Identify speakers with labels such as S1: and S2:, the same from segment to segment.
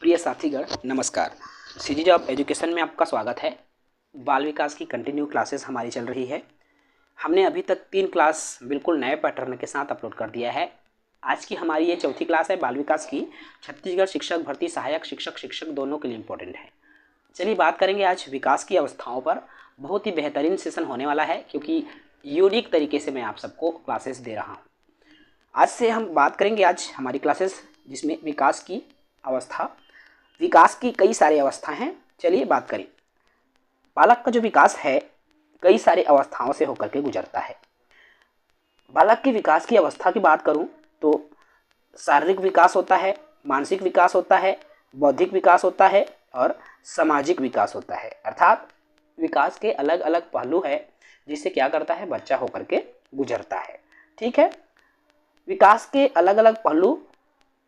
S1: प्रिय साथीगण नमस्कार। CG job education में आपका स्वागत है। बाल विकास की कंटिन्यू क्लासेस हमारी चल रही है। हमने अभी तक 3 क्लास बिल्कुल नए पैटर्न के साथ अपलोड कर दिया है। आज की हमारी ये चौथी क्लास है बाल विकास की। छत्तीसगढ़ शिक्षक भर्ती सहायक शिक्षक दोनों के लिए इम्पोर्टेंट है। चलिए बात करेंगे आज विकास की अवस्थाओं पर। बहुत ही बेहतरीन सेशन होने वाला है क्योंकि यूनिक तरीके से मैं आप सबको क्लासेस दे रहा हूँ। आज से हम बात करेंगे आज हमारी क्लासेस जिसमें विकास की अवस्था, विकास की कई सारी अवस्थाएं हैं। चलिए बात करें। बालक का जो विकास है कई सारी अवस्थाओं से होकर के गुजरता है। बालक के विकास की अवस्था की बात करूं तो शारीरिक विकास होता है, मानसिक विकास होता है, बौद्धिक विकास होता है और सामाजिक विकास होता है। अर्थात विकास के अलग अलग पहलू है जिससे क्या करता है, बच्चा होकर के गुजरता है। ठीक है, विकास के अलग अलग पहलू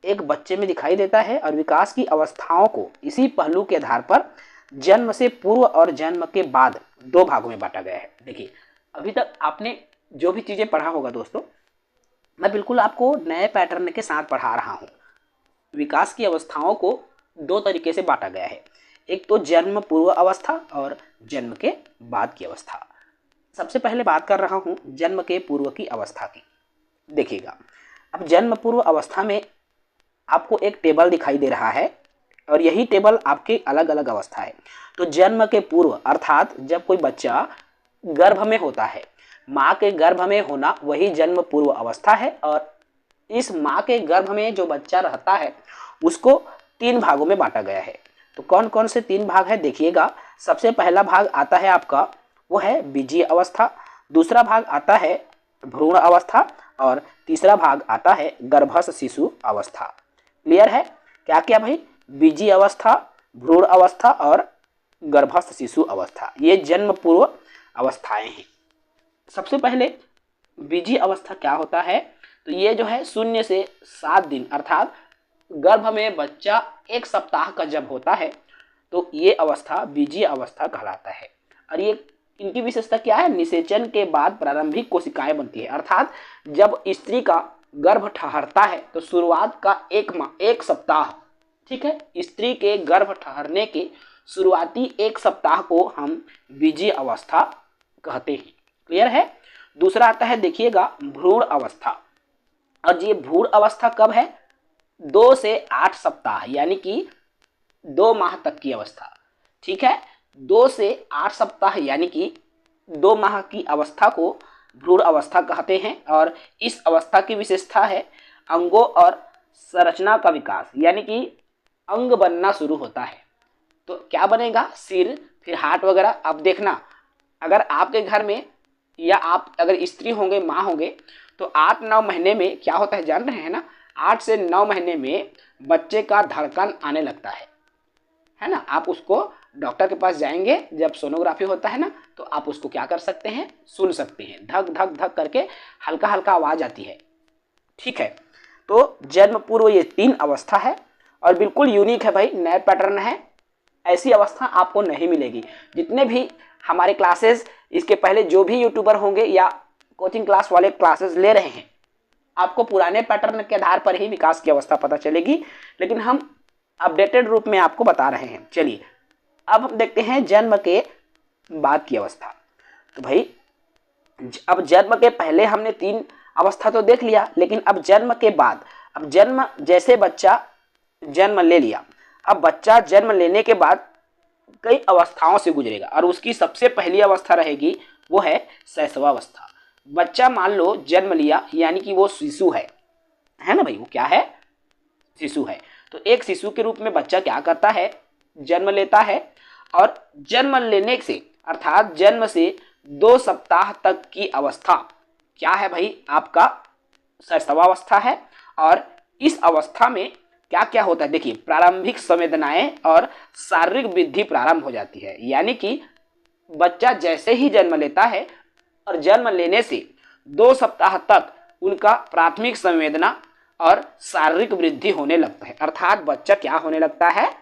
S1: एक बच्चे में दिखाई देता है और विकास की अवस्थाओं को इसी पहलू के आधार पर जन्म से पूर्व और जन्म के बाद 2 भागों में बांटा गया है। देखिए, अभी तक आपने जो भी चीज़ें पढ़ा होगा दोस्तों, मैं बिल्कुल आपको नए पैटर्न के साथ पढ़ा रहा हूँ। विकास की अवस्थाओं को 2 तरीके से बांटा गया है, एक तो जन्म पूर्व अवस्था और जन्म के बाद की अवस्था। सबसे पहले बात कर रहा हूँ जन्म के पूर्व की अवस्था की। देखिएगा, अब जन्म पूर्व अवस्था में आपको एक टेबल दिखाई दे रहा है और यही टेबल आपके अलग अलग अवस्था है। तो जन्म के पूर्व अर्थात जब कोई बच्चा गर्भ में होता है, माँ के गर्भ में होना वही जन्म पूर्व अवस्था है। और इस माँ के गर्भ में जो बच्चा रहता है उसको 3 भागों में बांटा गया है। तो कौन कौन से 3 भाग है देखिएगा। सबसे पहला भाग आता है आपका, वो है बीजीय अवस्था। दूसरा भाग आता है भ्रूण अवस्था और तीसरा भाग आता है गर्भस्थ शिशु अवस्था। क्लियर है? क्या क्या भाई? बीजीय अवस्था, भ्रूण अवस्था और गर्भस्थ शिशु अवस्था, ये जन्म पूर्व अवस्थाएं हैं। सबसे पहले बीजीय अवस्था क्या होता है, तो ये जो है 0 से 7 दिन अर्थात गर्भ में बच्चा 1 सप्ताह का जब होता है तो ये अवस्था बीजीय अवस्था कहलाता है। और ये इनकी विशेषता क्या है, निषेचन के बाद प्रारंभिक कोशिकाएं बनती है। अर्थात जब स्त्री का गर्भ ठहरता है तो शुरुआत का 1 सप्ताह, ठीक है, स्त्री के गर्भ ठहरने के शुरुआती 1 सप्ताह को हम बीजीय अवस्था कहते हैं। क्लियर है? दूसरा आता है देखिएगा भ्रूण अवस्था। और ये भ्रूण अवस्था कब है, 2 से 8 सप्ताह यानी कि 2 माह तक की अवस्था। ठीक है, 2 से 8 सप्ताह यानी कि 2 माह की अवस्था को भ्रूण अवस्था कहते हैं। और इस अवस्था की विशेषता है अंगों और संरचना का विकास, यानी कि अंग बनना शुरू होता है। तो क्या बनेगा, सिर, फिर हाथ वगैरह। अब देखना, अगर आपके घर में या आप अगर स्त्री होंगे, माँ होंगे, तो 8-9 महीने में क्या होता है जान रहे हैं ना, 8 से 9 महीने में बच्चे का धड़कन आने लगता है ना। आप उसको डॉक्टर के पास जाएंगे, जब सोनोग्राफी होता है ना, तो आप उसको क्या कर सकते हैं, सुन सकते हैं, धक धक धक करके हल्का हल्का आवाज आती है। ठीक है, तो जन्म पूर्व ये 3 अवस्था है और बिल्कुल यूनिक है भाई, नया पैटर्न है। ऐसी अवस्था आपको नहीं मिलेगी। जितने भी हमारे क्लासेस इसके पहले जो भी यूट्यूबर होंगे या कोचिंग क्लास वाले क्लासेस ले रहे हैं, आपको पुराने पैटर्न के आधार पर ही विकास की अवस्था पता चलेगी, लेकिन हम अपडेटेड रूप में आपको बता रहे हैं। चलिए अब हम देखते हैं जन्म के बाद की अवस्था। तो भाई अब जन्म के पहले हमने 3 अवस्था तो देख लिया, लेकिन अब जन्म के बाद, अब जन्म जैसे बच्चा जन्म ले लिया, अब बच्चा जन्म लेने के बाद कई अवस्थाओं से गुजरेगा और उसकी सबसे पहली अवस्था रहेगी वो है शैशवावस्था। बच्चा मान लो जन्म लिया, यानी कि वो शिशु है ना भाई, वो क्या है, शिशु है। तो एक शिशु के रूप में बच्चा क्या करता है, जन्म लेता है। और जन्म लेने से अर्थात जन्म से 2 सप्ताह तक की अवस्था क्या है भाई, आपका शैशवावस्था है। और इस अवस्था में क्या क्या होता है, देखिए प्रारंभिक संवेदनाएं और शारीरिक वृद्धि प्रारंभ हो जाती है। यानी कि बच्चा जैसे ही जन्म लेता है और जन्म लेने से 2 सप्ताह तक उनका प्राथमिक संवेदना और शारीरिक वृद्धि होने लगता है। अर्थात बच्चा क्या होने लगता है,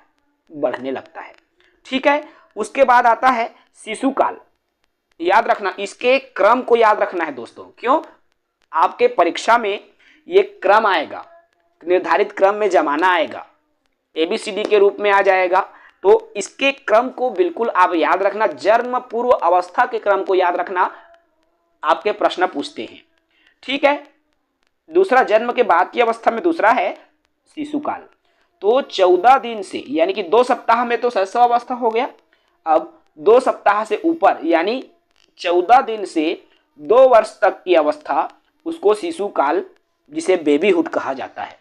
S1: बढ़ने लगता है। ठीक है, उसके बाद आता है शिशु काल। याद रखना, इसके क्रम को याद रखना है दोस्तों। क्यों? आपके परीक्षा में ये क्रम आएगा, निर्धारित क्रम में जमाना आएगा। ABCD के रूप में आ जाएगा। तो इसके क्रम को बिल्कुल आप याद रखना, जन्म पूर्व अवस्था के क्रम को याद रखना, आपके प्रश्न पूछते हैं। ठीक है। दूसरा, जन्म के बाद की अवस्था में दूसरा है शिशुकाल। तो 14 दिन से यानी कि 2 सप्ताह में तो शैशव अवस्था हो गया। अब 2 सप्ताह से ऊपर यानी 14 दिन से 2 वर्ष तक की अवस्था, उसको शिशुकाल, जिसे बेबीहुड कहा जाता है।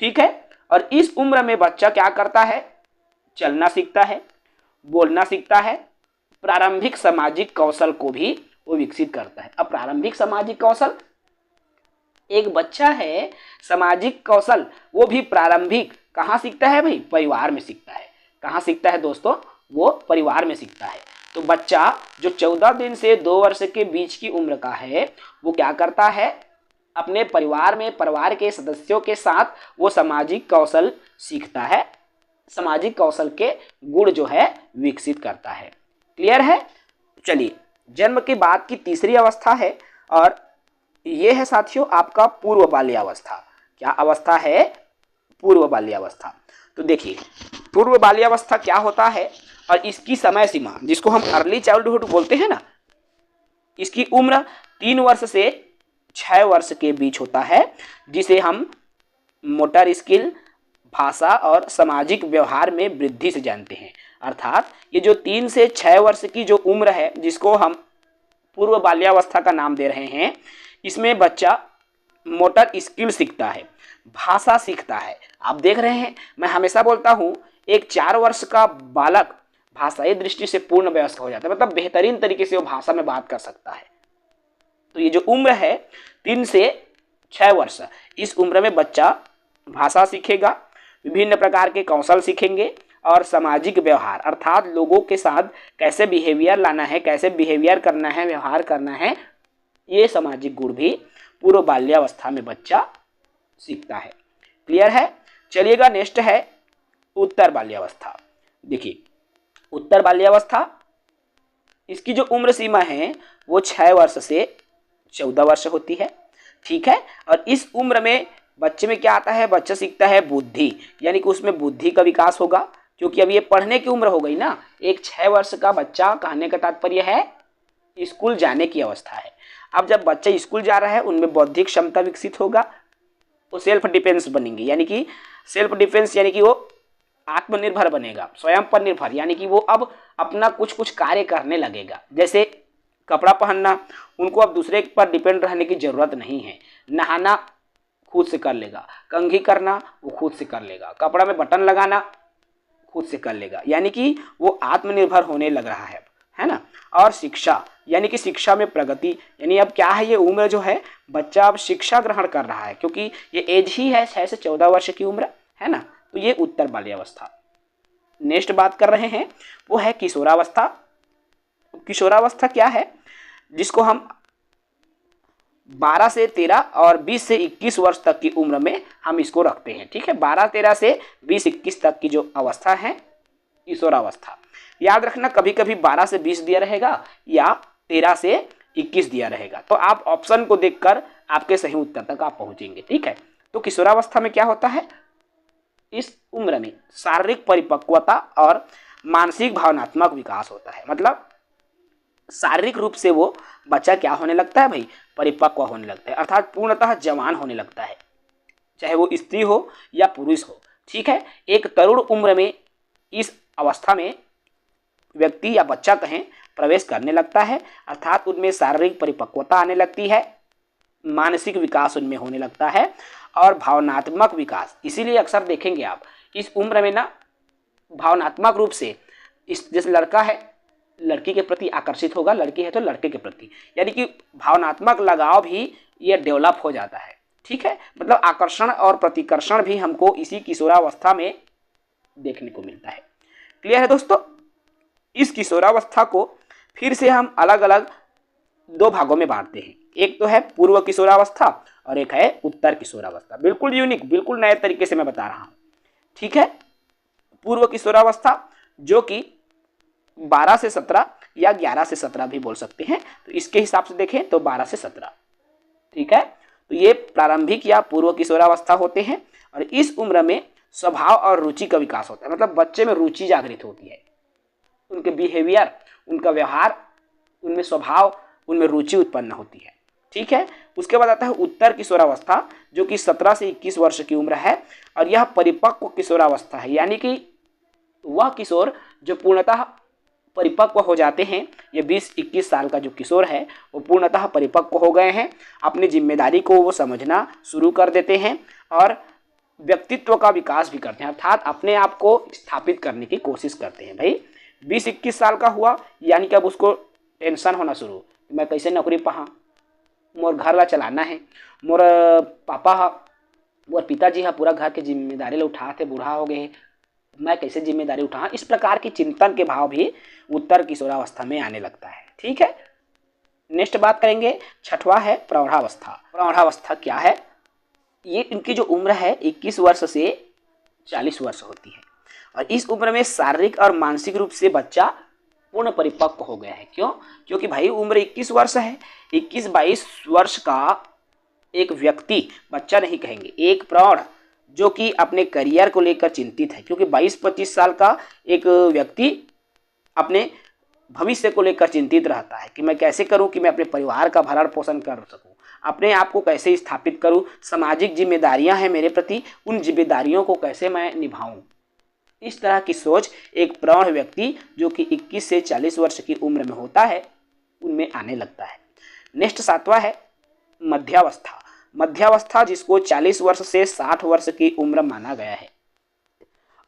S1: ठीक है। और इस उम्र में बच्चा क्या करता है? चलना सीखता है, बोलना सीखता है, प्रारंभिक सामाजिक कौशल को भी वो विकसित करता है। अब प्रारंभिक सामाजिक कौशल, एक बच्चा है, सामाजिक कौशल वो भी प्रारंभिक कहाँ सीखता है भाई? परिवार में सीखता है। कहाँ सीखता है दोस्तों? वो परिवार में सीखता है। तो बच्चा जो 14 दिन से 2 वर्ष के बीच की उम्र का है, वो क्या करता है? अपने परिवार में, परिवार के सदस्यों के साथ वो सामाजिक कौशल सीखता है, सामाजिक कौशल के गुण जो है विकसित करता है। क्लियर है? चलिए, जन्म के बाद की तीसरी अवस्था है, और ये है साथियों आपका पूर्व बाल्यावस्था। क्या अवस्था है? पूर्व बाल्यावस्था। तो देखिए, पूर्व बाल्यावस्था क्या होता है और इसकी समय सीमा, जिसको हम अर्ली चाइल्डहुड बोलते हैं ना, इसकी उम्र 3 वर्ष से 6 वर्ष के बीच होता है, जिसे हम मोटर स्किल, भाषा और सामाजिक व्यवहार में वृद्धि से जानते हैं। अर्थात ये जो 3 से 6 वर्ष की जो उम्र है, जिसको हम पूर्व बाल्यावस्था का नाम दे रहे हैं, इसमें बच्चा मोटर स्किल सीखता है, भाषा सीखता है। आप देख रहे हैं, मैं हमेशा बोलता हूँ, एक 4 वर्ष का बालक भाषाई दृष्टि से पूर्ण वयस्क हो जाता है, मतलब बेहतरीन तरीके से वो भाषा में बात कर सकता है। तो ये जो उम्र है 3 से 6 वर्ष, इस उम्र में बच्चा भाषा सीखेगा, विभिन्न प्रकार के कौशल सीखेंगे, और सामाजिक व्यवहार अर्थात लोगों के साथ कैसे बिहेवियर लाना है, कैसे बिहेवियर करना है, व्यवहार करना है, ये सामाजिक गुण भी पूर्व बाल्यावस्था में बच्चा सीखता है। क्लियर है? चलिएगा, नेक्स्ट है उत्तर बाल्यावस्था। देखिए, उत्तर बाल्यावस्था, इसकी जो उम्र सीमा है वो 6 वर्ष से 14 वर्ष होती है। ठीक है। और इस उम्र में बच्चे में क्या आता है? बच्चा सीखता है बुद्धि, यानी कि उसमें बुद्धि का विकास होगा, क्योंकि अब ये पढ़ने की उम्र हो गई ना। एक 6 वर्ष का बच्चा, कहने का तात्पर्य है स्कूल जाने की अवस्था है। अब जब बच्चा स्कूल जा रहा है, उनमें बौद्धिक क्षमता विकसित होगा, वो सेल्फ डिफेंस बनेंगे, यानी कि सेल्फ डिफेंस यानी कि वो आत्मनिर्भर बनेगा, स्वयं पर निर्भर, यानी कि वो अब अपना कुछ कुछ कार्य करने लगेगा। जैसे कपड़ा पहनना, उनको अब दूसरे पर डिपेंड रहने की जरूरत नहीं है। नहाना खुद से कर लेगा, कंघी करना वो खुद से कर लेगा, कपड़ा में बटन लगाना खुद से कर लेगा, यानी कि वो आत्मनिर्भर होने लग रहा है ना। और शिक्षा, यानी कि शिक्षा में प्रगति, यानी अब क्या है, ये उम्र जो है बच्चा अब शिक्षा ग्रहण कर रहा है, क्योंकि ये एज ही है 6 से 14 वर्ष की उम्र, है ना। तो ये उत्तर बाल्यावस्था। नेक्स्ट बात कर रहे हैं वो है किशोरावस्था। किशोरावस्था क्या है? जिसको हम 12 से 13 और 20 से 21 वर्ष तक की उम्र में हम इसको रखते हैं। ठीक है, 12-13 से 20-21 तक की जो अवस्था है किशोरावस्था। याद रखना, कभी कभी 12 से 20 दिया रहेगा या 13 से 21 दिया रहेगा, तो आप ऑप्शन को देखकर आपके सही उत्तर तक आप पहुंचेंगे। ठीक है। तो किशोरावस्था में क्या होता है? इस उम्र में शारीरिक परिपक्वता और मानसिक भावनात्मक विकास होता है। मतलब शारीरिक रूप से वो बच्चा क्या होने लगता है भाई? परिपक्व होने लगता है, अर्थात पूर्णतः जवान होने लगता है, चाहे वो स्त्री हो या पुरुष हो। ठीक है। एक तरुण उम्र में इस अवस्था में व्यक्ति या बच्चा कहें प्रवेश करने लगता है, अर्थात उनमें शारीरिक परिपक्वता आने लगती है, मानसिक विकास उनमें होने लगता है और भावनात्मक विकास। इसीलिए अक्सर देखेंगे आप इस उम्र में ना भावनात्मक रूप से, इस जैसे लड़का है लड़की के प्रति आकर्षित होगा, लड़की है तो लड़के के प्रति, यानी कि भावनात्मक लगाव भी ये डेवलप हो जाता है। ठीक है। मतलब आकर्षण और प्रतिकर्षण भी हमको इसी किशोरावस्था में देखने को मिलता है। क्लियर है दोस्तों? इस किशोरावस्था को फिर से हम अलग अलग 2 भागों में बांटते हैं। एक तो है पूर्व किशोरावस्था और एक है उत्तर किशोरावस्था। बिल्कुल यूनिक, बिल्कुल नए तरीके से मैं बता रहा हूं। ठीक है। पूर्व किशोरावस्था जो कि 12 से 17 या 11 से 17 भी बोल सकते हैं, तो इसके हिसाब से देखें तो 12 से 17। ठीक है। तो ये प्रारंभिक या पूर्व किशोरावस्था होते हैं और इस उम्र में स्वभाव और रुचि का विकास होता है, मतलब बच्चे में रुचि जागृत होती है, उनके बिहेवियर, उनका व्यवहार, उनमें स्वभाव, उनमें रुचि उत्पन्न होती है। ठीक है। उसके बाद आता है उत्तर किशोरावस्था, जो कि 17 से 21 वर्ष की उम्र है और यह परिपक्व किशोरावस्था है, यानी कि वह किशोर जो पूर्णतः परिपक्व हो जाते हैं। ये 20-21 साल का जो किशोर है वो पूर्णतः परिपक्व हो गए हैं, अपनी जिम्मेदारी को वो समझना शुरू कर देते हैं और व्यक्तित्व का विकास भी करते हैं, अर्थात अपने आप को स्थापित करने की कोशिश करते हैं। भाई 20-21 साल का हुआ यानी कि अब उसको टेंशन होना शुरू, मैं कैसे नौकरी पहा, मोर घर ला चलाना है, मोर पापा हा, मोर पिताजी हा पूरा घर के जिम्मेदारी ला उठाते, बूढ़ा हो गए, मैं कैसे जिम्मेदारी उठा। इस प्रकार की चिंतन के भाव भी उत्तर किशोरावस्था में आने लगता है। ठीक है। नेक्स्ट बात करेंगे, छठवां है प्रौढ़ावस्था। प्रौढ़ावस्था क्या है? ये इनकी जो उम्र है 21 वर्ष से 40 वर्ष होती है और इस उम्र में शारीरिक और मानसिक रूप से बच्चा पूर्ण परिपक्व हो गया है। क्यों? क्योंकि भाई उम्र 21 वर्ष है, 21-22 वर्ष का एक व्यक्ति, बच्चा नहीं कहेंगे, एक प्रौढ़ जो कि अपने करियर को लेकर चिंतित है, क्योंकि 22-25 साल का एक व्यक्ति अपने भविष्य को लेकर चिंतित रहता है कि मैं कैसे करूं कि मैं अपने परिवार का भरण पोषण कर सकूं, अपने आप को कैसे स्थापित करूं, सामाजिक जिम्मेदारियां हैं मेरे प्रति, उन जिम्मेदारियों को कैसे मैं निभाऊं। इस तरह की सोच एक प्रौढ़ व्यक्ति जो कि 21 से 40 वर्ष की उम्र में होता है उनमें आने लगता है। नेक्स्ट 7वां है मध्यावस्था। मध्यावस्था जिसको 40 वर्ष से 60 वर्ष की उम्र माना गया है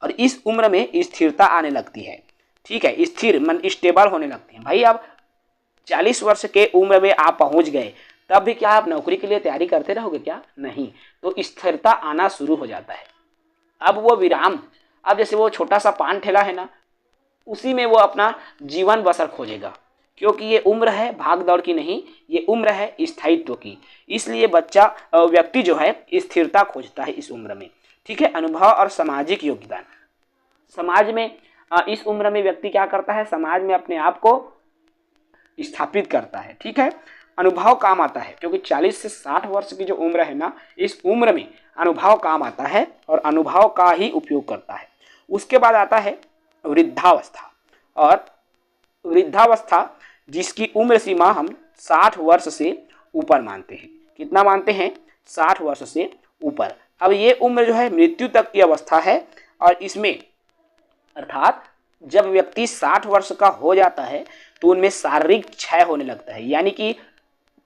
S1: और इस उम्र में स्थिरता आने लगती है। ठीक है, स्थिर मन स्टेबल होने लगती है। भाई अब 40 वर्ष के उम्र में आप पहुंच गए, तब भी क्या आप नौकरी के लिए तैयारी करते रहोगे क्या? नहीं, तो स्थिरता आना शुरू हो जाता है। अब वो विराम, अब जैसे वो छोटा सा पान ठेला है ना, उसी में वो अपना जीवन बसर खोजेगा, क्योंकि ये उम्र है भाग दौड़ की नहीं, ये उम्र है स्थायित्व की। इसलिए बच्चा व्यक्ति जो है स्थिरता खोजता है इस उम्र में। ठीक है। अनुभव और सामाजिक योगदान, समाज में इस उम्र में व्यक्ति क्या करता है? समाज में अपने आप को स्थापित करता है। ठीक है। अनुभव काम आता है, क्योंकि 40 से 60 वर्ष की जो उम्र है ना, इस उम्र में अनुभव काम आता है और अनुभव का ही उपयोग करता है। उसके बाद आता है वृद्धावस्था, और वृद्धावस्था जिसकी उम्र सीमा हम 60 वर्ष से ऊपर मानते हैं। कितना मानते हैं? 60 वर्ष से ऊपर। अब ये उम्र जो है मृत्यु तक की अवस्था है और इसमें अर्थात जब व्यक्ति 60 वर्ष का हो जाता है तो उनमें शारीरिक क्षय होने लगता है, यानी कि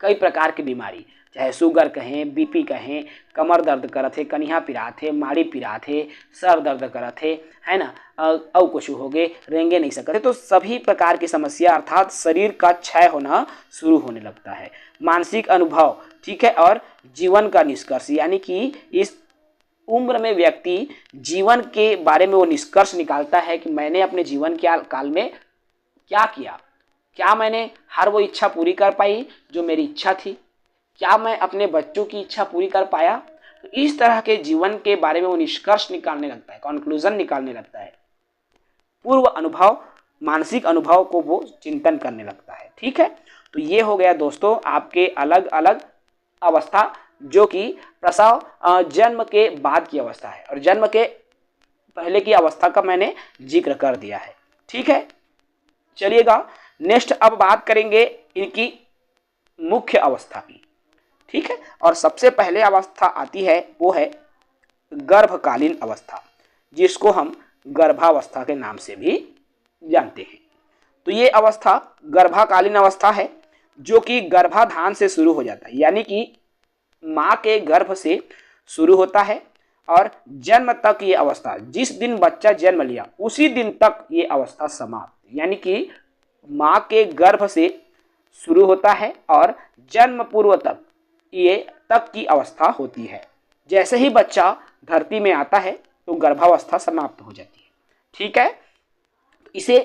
S1: कई प्रकार की बीमारी, चाहे शुगर कहें, बीपी कहें, कमर दर्द करत है, कनिहा पिरात है, माड़ी पिरात है, सर दर्द करत है ना, और कुछ हो गए, रेंगे नहीं सकते, तो सभी प्रकार की समस्या अर्थात शरीर का क्षय होना शुरू होने लगता है। मानसिक अनुभव, ठीक है, और जीवन का निष्कर्ष, यानी कि इस उम्र में व्यक्ति जीवन के बारे में वो निष्कर्ष निकालता है कि मैंने अपने जीवन के काल में क्या किया, क्या मैंने हर वो इच्छा पूरी कर पाई जो मेरी इच्छा थी, क्या मैं अपने बच्चों की इच्छा पूरी कर पाया। तो इस तरह के जीवन के बारे में वो निष्कर्ष निकालने लगता है, कंक्लूजन निकालने लगता है, पूर्व अनुभव, मानसिक अनुभव को वो चिंतन करने लगता है। ठीक है। तो ये हो गया दोस्तों आपके अलग अलग अवस्था, जो कि प्रसव जन्म के बाद की अवस्था है और जन्म के पहले की अवस्था का मैंने जिक्र कर दिया है। ठीक है। चलिएगा नेक्स्ट अब बात करेंगे इनकी मुख्य अवस्था की। ठीक है। और सबसे पहले अवस्था आती है वो है गर्भकालीन अवस्था, जिसको हम गर्भावस्था के नाम से भी जानते हैं। तो ये अवस्था गर्भकालीन अवस्था है जो कि गर्भाधान से शुरू हो जाता है, यानी कि माँ के गर्भ से शुरू होता है और जन्म तक ये अवस्था, जिस दिन बच्चा जन्म लिया उसी दिन तक ये अवस्था समाप्त, यानी कि माँ के गर्भ से शुरू होता है और जन्म पूर्व तक ये तक की अवस्था होती है। जैसे ही बच्चा धरती में आता है तो गर्भावस्था समाप्त हो जाती है। ठीक है। इसे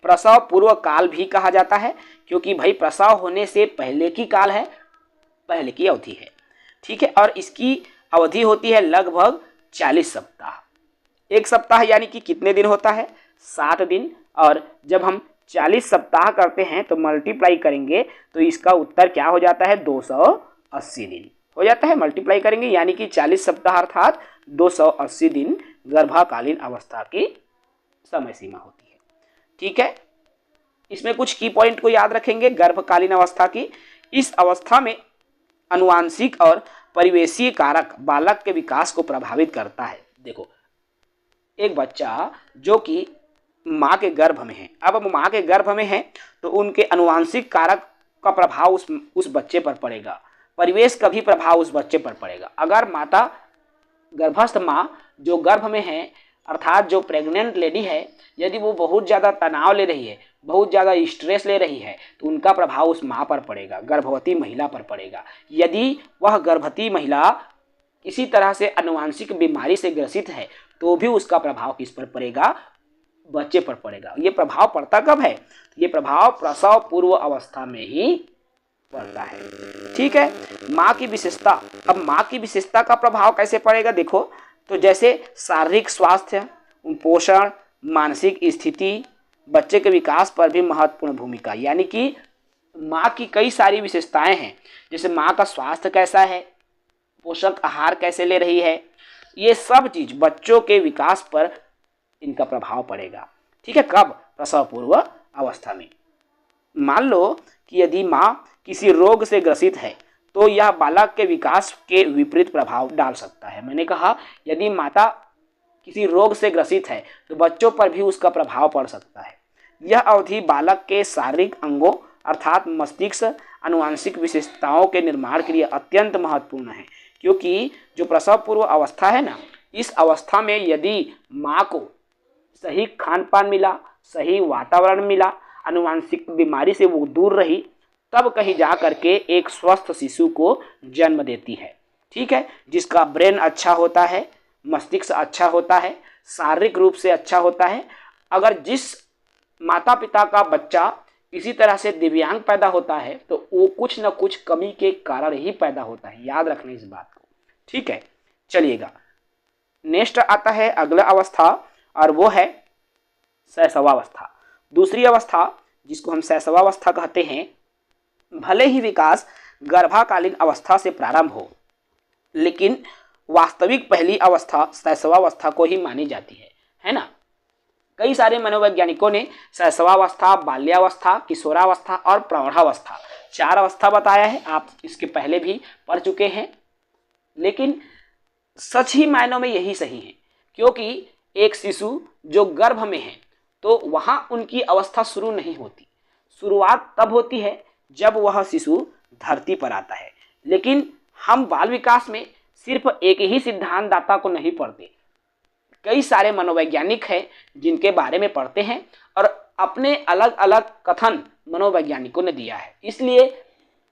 S1: प्रसव पूर्व काल भी कहा जाता है, क्योंकि भाई प्रसव होने से पहले की काल है, पहले की अवधि है। ठीक है। और इसकी अवधि होती है लगभग 40 सप्ताह। एक सप्ताह यानी कि कितने दिन होता है? 7 दिन। और जब हम 40 सप्ताह करते हैं तो मल्टीप्लाई करेंगे तो इसका उत्तर क्या हो जाता है? 280 दिन। हो जाता है, मल्टीप्लाई करेंगे, यानी कि 40 सप्ताह अर्थात 280 दिन गर्भकालीन अवस्था की समय सीमा होती है। ठीक है, इसमें कुछ की पॉइंट को याद रखेंगे गर्भकालीन अवस्था की। इस अवस्था में आनुवांशिक और परिवेशीय कारक बालक के विकास को प्रभावित करता है। देखो, एक बच्चा जो कि माँ के गर्भ में है, अब माँ के गर्भ में है तो उनके आनुवांशिक कारक का प्रभाव उस बच्चे पर पड़ेगा, परिवेश का भी प्रभाव उस बच्चे पर पड़ेगा। अगर माता गर्भस्थ माँ जो गर्भ में है अर्थात जो प्रेग्नेंट लेडी है, यदि वो बहुत ज़्यादा तनाव ले रही है, बहुत ज़्यादा स्ट्रेस ले रही है, तो उनका प्रभाव उस माँ पर पड़ेगा, गर्भवती महिला पर पड़ेगा। यदि वह गर्भवती महिला किसी तरह से आनुवांशिक बीमारी से ग्रसित है तो भी उसका प्रभाव किस पर पड़ेगा, बच्चे पर पड़ेगा। ये प्रभाव पड़ता कब है, ये प्रभाव प्रसव पूर्व अवस्था में ही पड़ता है। ठीक है, माँ की विशेषता, अब माँ की विशेषता का प्रभाव कैसे पड़ेगा देखो, तो जैसे शारीरिक स्वास्थ्य, पोषण, मानसिक स्थिति, बच्चे के विकास पर भी महत्वपूर्ण भूमिका, यानी कि माँ की कई सारी विशेषताएं हैं, जैसे माँ का स्वास्थ्य कैसा है, पोषक आहार कैसे ले रही है, ये सब चीज बच्चों के विकास पर इनका प्रभाव पड़ेगा। ठीक है, कब, प्रसव पूर्व अवस्था में। मान लो कि यदि माँ किसी रोग से ग्रसित है तो यह बालक के विकास के विपरीत प्रभाव डाल सकता है। मैंने कहा यदि माता किसी रोग से ग्रसित है तो बच्चों पर भी उसका प्रभाव पड़ सकता है। यह अवधि बालक के शारीरिक अंगों अर्थात मस्तिष्क आनुवांशिक विशेषताओं के निर्माण के लिए अत्यंत महत्वपूर्ण है, क्योंकि जो प्रसव पूर्व अवस्था है ना, इस अवस्था में यदि माँ को सही खान पान मिला, सही वातावरण मिला, आनुवांशिक बीमारी से वो दूर रही, तब कहीं जा करके एक स्वस्थ शिशु को जन्म देती है। ठीक है, जिसका ब्रेन अच्छा होता है, मस्तिष्क अच्छा होता है, शारीरिक रूप से अच्छा होता है। अगर जिस माता पिता का बच्चा इसी तरह से दिव्यांग पैदा होता है तो वो कुछ न कुछ कमी के कारण ही पैदा होता है, याद रखना इस बात को। ठीक है, चलिएगा नेक्स्ट आता है अगला अवस्था, और वो है शैशवावस्था। दूसरी अवस्था जिसको हम शैशवावस्था कहते हैं, भले ही विकास गर्भकालीन अवस्था से प्रारंभ हो, लेकिन वास्तविक पहली अवस्था शैशवावस्था को ही मानी जाती है ना। कई सारे मनोवैज्ञानिकों ने शैशवावस्था, बाल्यावस्था, किशोरावस्था और प्रौढ़ावस्था 4 अवस्था बताया है। आप इसके पहले भी पढ़ चुके हैं, लेकिन सच ही मायनों में यही सही है, क्योंकि एक शिशु जो गर्भ में है तो वहां उनकी अवस्था शुरू नहीं होती। शुरुआत तब होती है जब वह शिशु धरती पर आता है। लेकिन हम बाल विकास में सिर्फ एक ही सिद्धांतदाता को नहीं पढ़ते, कई सारे मनोवैज्ञानिक हैं जिनके बारे में पढ़ते हैं और अपने अलग अलग कथन मनोवैज्ञानिकों ने दिया है, इसलिए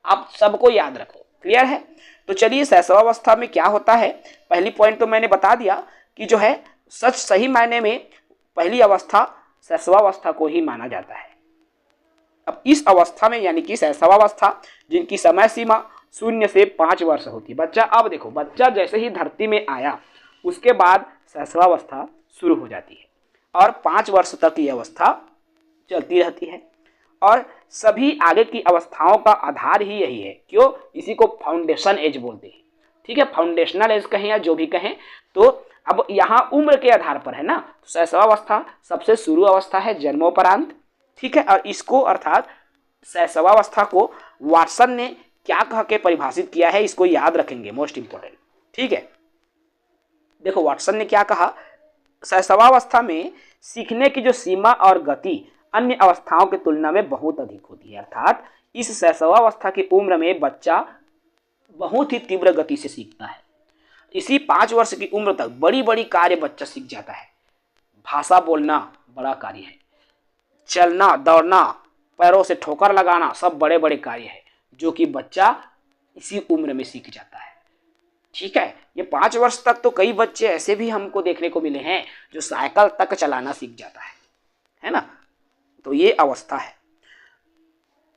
S1: आप सबको याद रखो। क्लियर है? तो चलिए शैशवावस्था में क्या होता है, पहली पॉइंट तो मैंने बता दिया कि जो है सच सही मायने में पहली अवस्था शैशवावस्था को ही माना जाता है। अब इस अवस्था में यानी कि शैशवावस्था जिनकी समय सीमा 0 से 5 वर्ष होती है। बच्चा, अब देखो, बच्चा जैसे ही धरती में आया उसके बाद शैशवावस्था शुरू हो जाती है और 5 वर्ष तक ये अवस्था चलती रहती है। और सभी आगे की अवस्थाओं का आधार ही यही है, क्यों, इसी को फाउंडेशन एज बोलते हैं। ठीक है, फाउंडेशनल एज कहें या जो भी कहें, तो अब यहाँ उम्र के आधार पर है ना। तो शैशवावस्था सबसे शुरू अवस्था है जन्मोपरांत। ठीक है, और इसको अर्थात शैशवावस्था को वाटसन ने क्या कह के परिभाषित किया है, इसको याद रखेंगे, मोस्ट इंपॉर्टेंट। ठीक है, देखो वाटसन ने क्या कहा, शैशवावस्था में सीखने की जो सीमा और गति अन्य अवस्थाओं की तुलना में बहुत अधिक होती है। अर्थात इस शैशवावस्था की उम्र में बच्चा बहुत ही तीव्र गति से सीखता है। इसी 5 वर्ष की उम्र तक बड़ी बड़ी कार्य बच्चा सीख जाता है। भाषा बोलना बड़ा कार्य है, चलना, दौड़ना, पैरों से ठोकर लगाना, सब बड़े बड़े कार्य है जो कि बच्चा इसी उम्र में सीख जाता है। ठीक है, ये 5 वर्ष तक तो कई बच्चे ऐसे भी हमको देखने को मिले हैं जो साइकिल तक चलाना सीख जाता है ना। तो ये अवस्था है।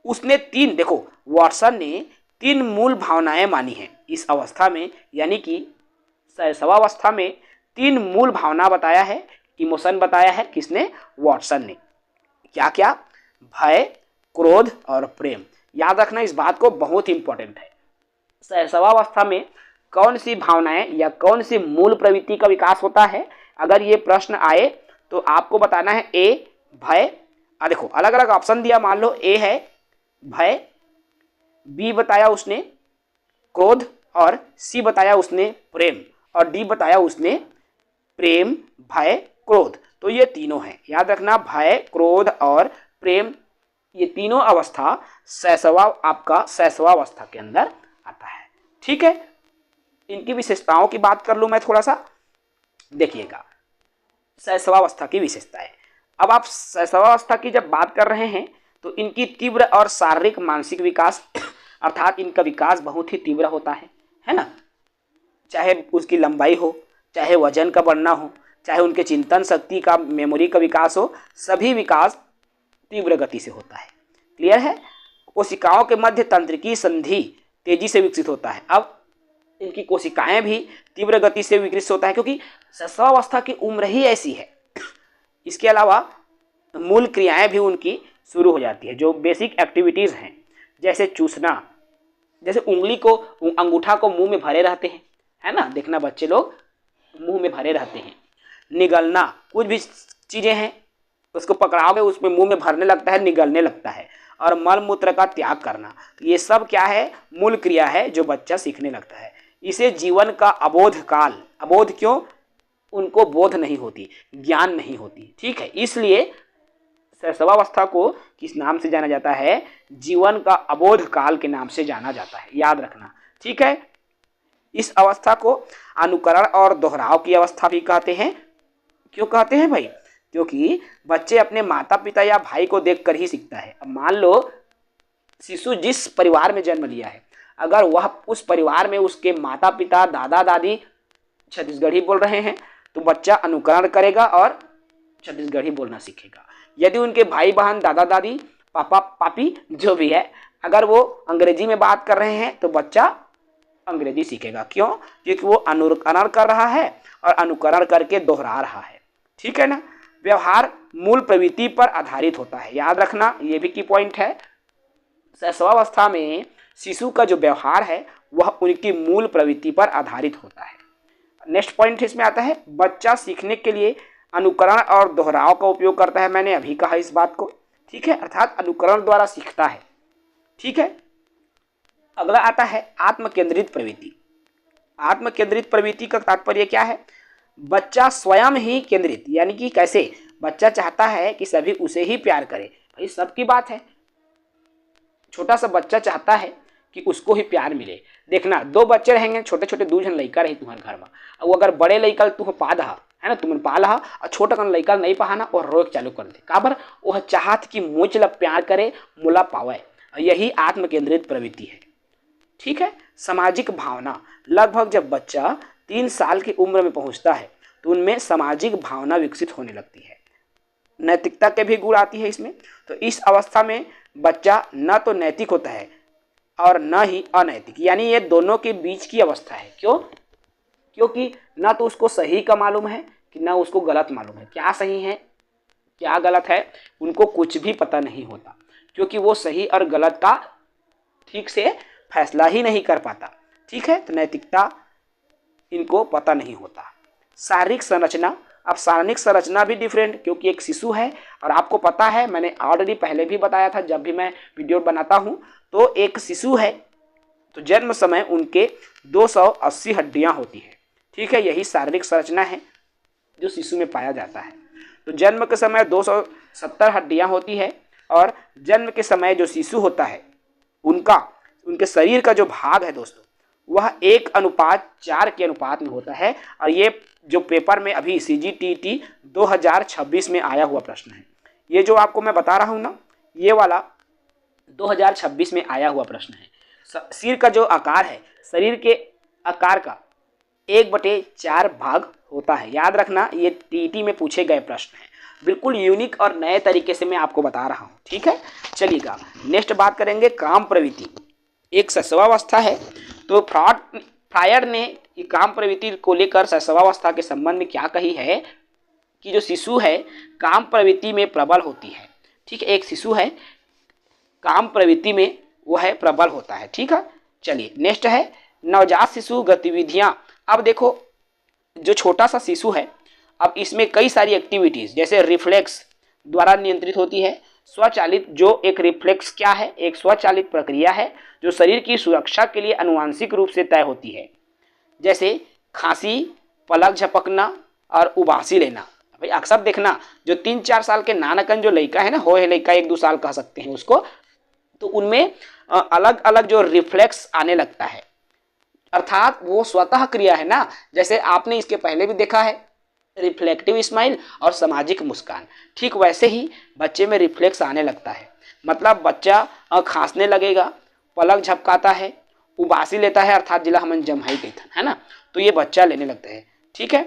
S1: उसने 3, देखो वाटसन ने 3 मूल भावनाएं मानी हैं इस अवस्था में, यानी कि शैशवावस्था में 3 मूल भावना बताया है, इमोशन बताया है। किसने? वाटसन ने। क्या क्या? भय, क्रोध और प्रेम। याद रखना इस बात को, बहुत इंपॉर्टेंट है। शैशवावस्था में कौन सी भावनाएं या कौन सी मूल प्रवृत्ति का विकास होता है? अगर ये प्रश्न आए तो आपको बताना है ए भय। देखो अलग अलग ऑप्शन दिया, मान लो ए है भय, बी बताया उसने क्रोध, और सी बताया उसने प्रेम, और डी बताया उसने प्रेम भय क्रोध। तो ये तीनों हैं, याद रखना, भय क्रोध और प्रेम, ये तीनों अवस्था आपका शैशवावस्था के अंदर आता है। ठीक है, इनकी विशेषताओं की बात कर लूं मैं थोड़ा सा, देखिएगा शैशवावस्था की विशेषताएं। अब आप शैशवावस्था की जब बात कर रहे हैं तो इनकी तीव्र और शारीरिक मानसिक विकास, अर्थात इनका विकास बहुत ही तीव्र होता है ना, चाहे उसकी लंबाई हो, चाहे वजन का बढ़ना हो, चाहे उनके चिंतन शक्ति का, मेमोरी का विकास हो, सभी विकास तीव्र गति से होता है। क्लियर है? कोशिकाओं के मध्य तंत्रिकी संधि तेजी से विकसित होता है। अब इनकी कोशिकाएं भी तीव्र गति से विकसित होता है क्योंकि शैशवावस्था की उम्र ही ऐसी है। इसके अलावा मूल क्रियाएं भी उनकी शुरू हो जाती है, जो बेसिक एक्टिविटीज हैं, जैसे चूसना, जैसे उंगली को, अंगूठा को मुंह में भरे रहते हैं, है ना, देखना बच्चे लोग मुंह में भरे रहते हैं। निगलना, कुछ भी चीजें हैं उसको पकड़ाओगे उसमें मुंह में भरने लगता है, निगलने लगता है। और मल मूत्र का त्याग करना, ये सब क्या है? मूल क्रिया है जो बच्चा सीखने लगता है। इसे जीवन का अबोध काल, अबोध क्यों? उनको बोध नहीं होती, ज्ञान नहीं होती। ठीक है, इसलिए शैशवावस्था को किस नाम से जाना जाता है? जीवन का अबोध काल के नाम से जाना जाता है, याद रखना। ठीक है, इस अवस्था को अनुकरण और दोहराव की अवस्था भी कहते हैं। क्यों कहते हैं भाई? क्योंकि बच्चे अपने माता पिता या भाई को देखकर ही सीखता है। अब मान लो शिशु जिस परिवार में जन्म लिया है, अगर वह उस परिवार में उसके माता पिता दादा दादी छत्तीसगढ़ी बोल रहे हैं तो बच्चा अनुकरण करेगा और छत्तीसगढ़ी बोलना सीखेगा। यदि उनके भाई बहन दादा दादी पापा पापी जो भी है अगर वो अंग्रेजी में बात कर रहे हैं तो बच्चा अंग्रेजी सीखेगा। क्यों? क्योंकि वो अनुकरण कर रहा है और अनुकरण करके दोहरा रहा है। ठीक है ना? व्यवहार मूल प्रवृत्ति पर आधारित होता है, याद रखना, ये भी की पॉइंट है। शैशवावस्था में शिशु का जो व्यवहार है वह उनकी मूल प्रवृत्ति पर आधारित होता है। नेक्स्ट पॉइंट इसमें आता है, बच्चा सीखने के लिए अनुकरण और दोहराव का उपयोग करता है। मैंने अभी कहा इस बात को, ठीक है, अर्थात अनुकरण द्वारा सीखता है। ठीक है, अगला आता है आत्म केंद्रित प्रवृत्ति। आत्म केंद्रित प्रवृत्ति का तात्पर्य क्या है? बच्चा स्वयं ही केंद्रित, यानी कि कैसे? बच्चा चाहता है कि सभी उसे ही प्यार करे। भाई सबकी बात है, छोटा सा बच्चा चाहता है कि उसको ही प्यार मिले। देखना, दो बच्चे रहेंगे, छोटे छोटे दू जन लड़का रही तुम्हारे घर में, और अगर बड़े लड़का तुम पा दहा है ना, तुमने पाला और छोटा कन लड़का नहीं पहाना और रोक चालू कर दे, काबर? वह चाहत कि मुझ ला प्यार करे, मुला पावे। यही आत्म केंद्रित प्रवृत्ति है। ठीक है, सामाजिक भावना, लगभग जब बच्चा 3 साल की उम्र में पहुंचता है तो उनमें सामाजिक भावना विकसित होने लगती है। नैतिकता के भी गुण आती है इसमें। तो इस अवस्था में बच्चा न तो नैतिक होता है और न ही अनैतिक, यानी ये दोनों के बीच की अवस्था है। क्यों? क्योंकि ना तो उसको सही का मालूम है कि ना उसको गलत मालूम है। क्या सही है क्या गलत है उनको कुछ भी पता नहीं होता, क्योंकि वो सही और गलत का ठीक से फैसला ही नहीं कर पाता। ठीक है, तो नैतिकता इनको पता नहीं होता। शारीरिक संरचना, अब शारीरिक संरचना भी डिफरेंट, क्योंकि एक शिशु है और आपको पता है, मैंने ऑलरेडी पहले भी बताया था जब भी मैं वीडियो बनाता हूँ, तो एक शिशु है तो जन्म समय उनके 280 हड्डियां होती है। ठीक है, यही शारीरिक संरचना है जो शिशु में पाया जाता है। तो जन्म के समय 270 हड्डियां होती है और जन्म के समय जो शिशु होता है उनके शरीर का जो भाग है दोस्तों वह 1:4 के अनुपात में होता है। और ये जो पेपर में अभी CGTT 2026 में आया हुआ प्रश्न है, ये जो आपको मैं बता रहा हूँ ना, ये वाला 2026 में आया हुआ प्रश्न है। सिर का जो आकार है, शरीर के आकार का 1/4 भाग होता है। याद रखना, ये TET में पूछे गए प्रश्न हैं, बिल्कुल यूनिक और नए तरीके से मैं आपको बता रहा हूँ। ठीक है, चलिएगा नेक्स्ट बात करेंगे काम प्रवृत्ति। एक शैशवावस्था है, तो फ्रायड ने काम प्रवृत्ति को लेकर शैशवावस्था के संबंध में क्या कही है कि जो शिशु है काम प्रवृत्ति में प्रबल होती है। ठीक है, एक शिशु है काम प्रवृत्ति में वह है प्रबल होता है। ठीक है, चलिए नेक्स्ट है नवजात शिशु गतिविधियां। अब देखो जो छोटा सा शिशु है, अब इसमें कई सारी एक्टिविटीज जैसे रिफ्लेक्स द्वारा नियंत्रित होती है। स्वचालित, जो एक रिफ्लेक्स क्या है, एक स्वचालित प्रक्रिया है जो शरीर की सुरक्षा के लिए आनुवांशिक रूप से तय होती है, जैसे खांसी, पलक झपकना और उबासी लेना। भाई अक्सर देखना जो 3-4 साल के नानकन जो लड़का है ना, हो है लड़का 1-2 साल कह सकते हैं उसको, तो उनमें अलग अलग जो रिफ्लेक्स आने लगता है, अर्थात वो स्वतः क्रिया है ना। जैसे आपने इसके पहले भी देखा है रिफ्लेक्टिव स्माइल और सामाजिक मुस्कान, ठीक वैसे ही बच्चे में रिफ्लेक्स आने लगता है। मतलब बच्चा खांसने लगेगा, पलक झपकाता है, उबासी लेता है अर्थात जिला हमन जमहाई कहते है ना, तो ये बच्चा लेने लगता है। ठीक है,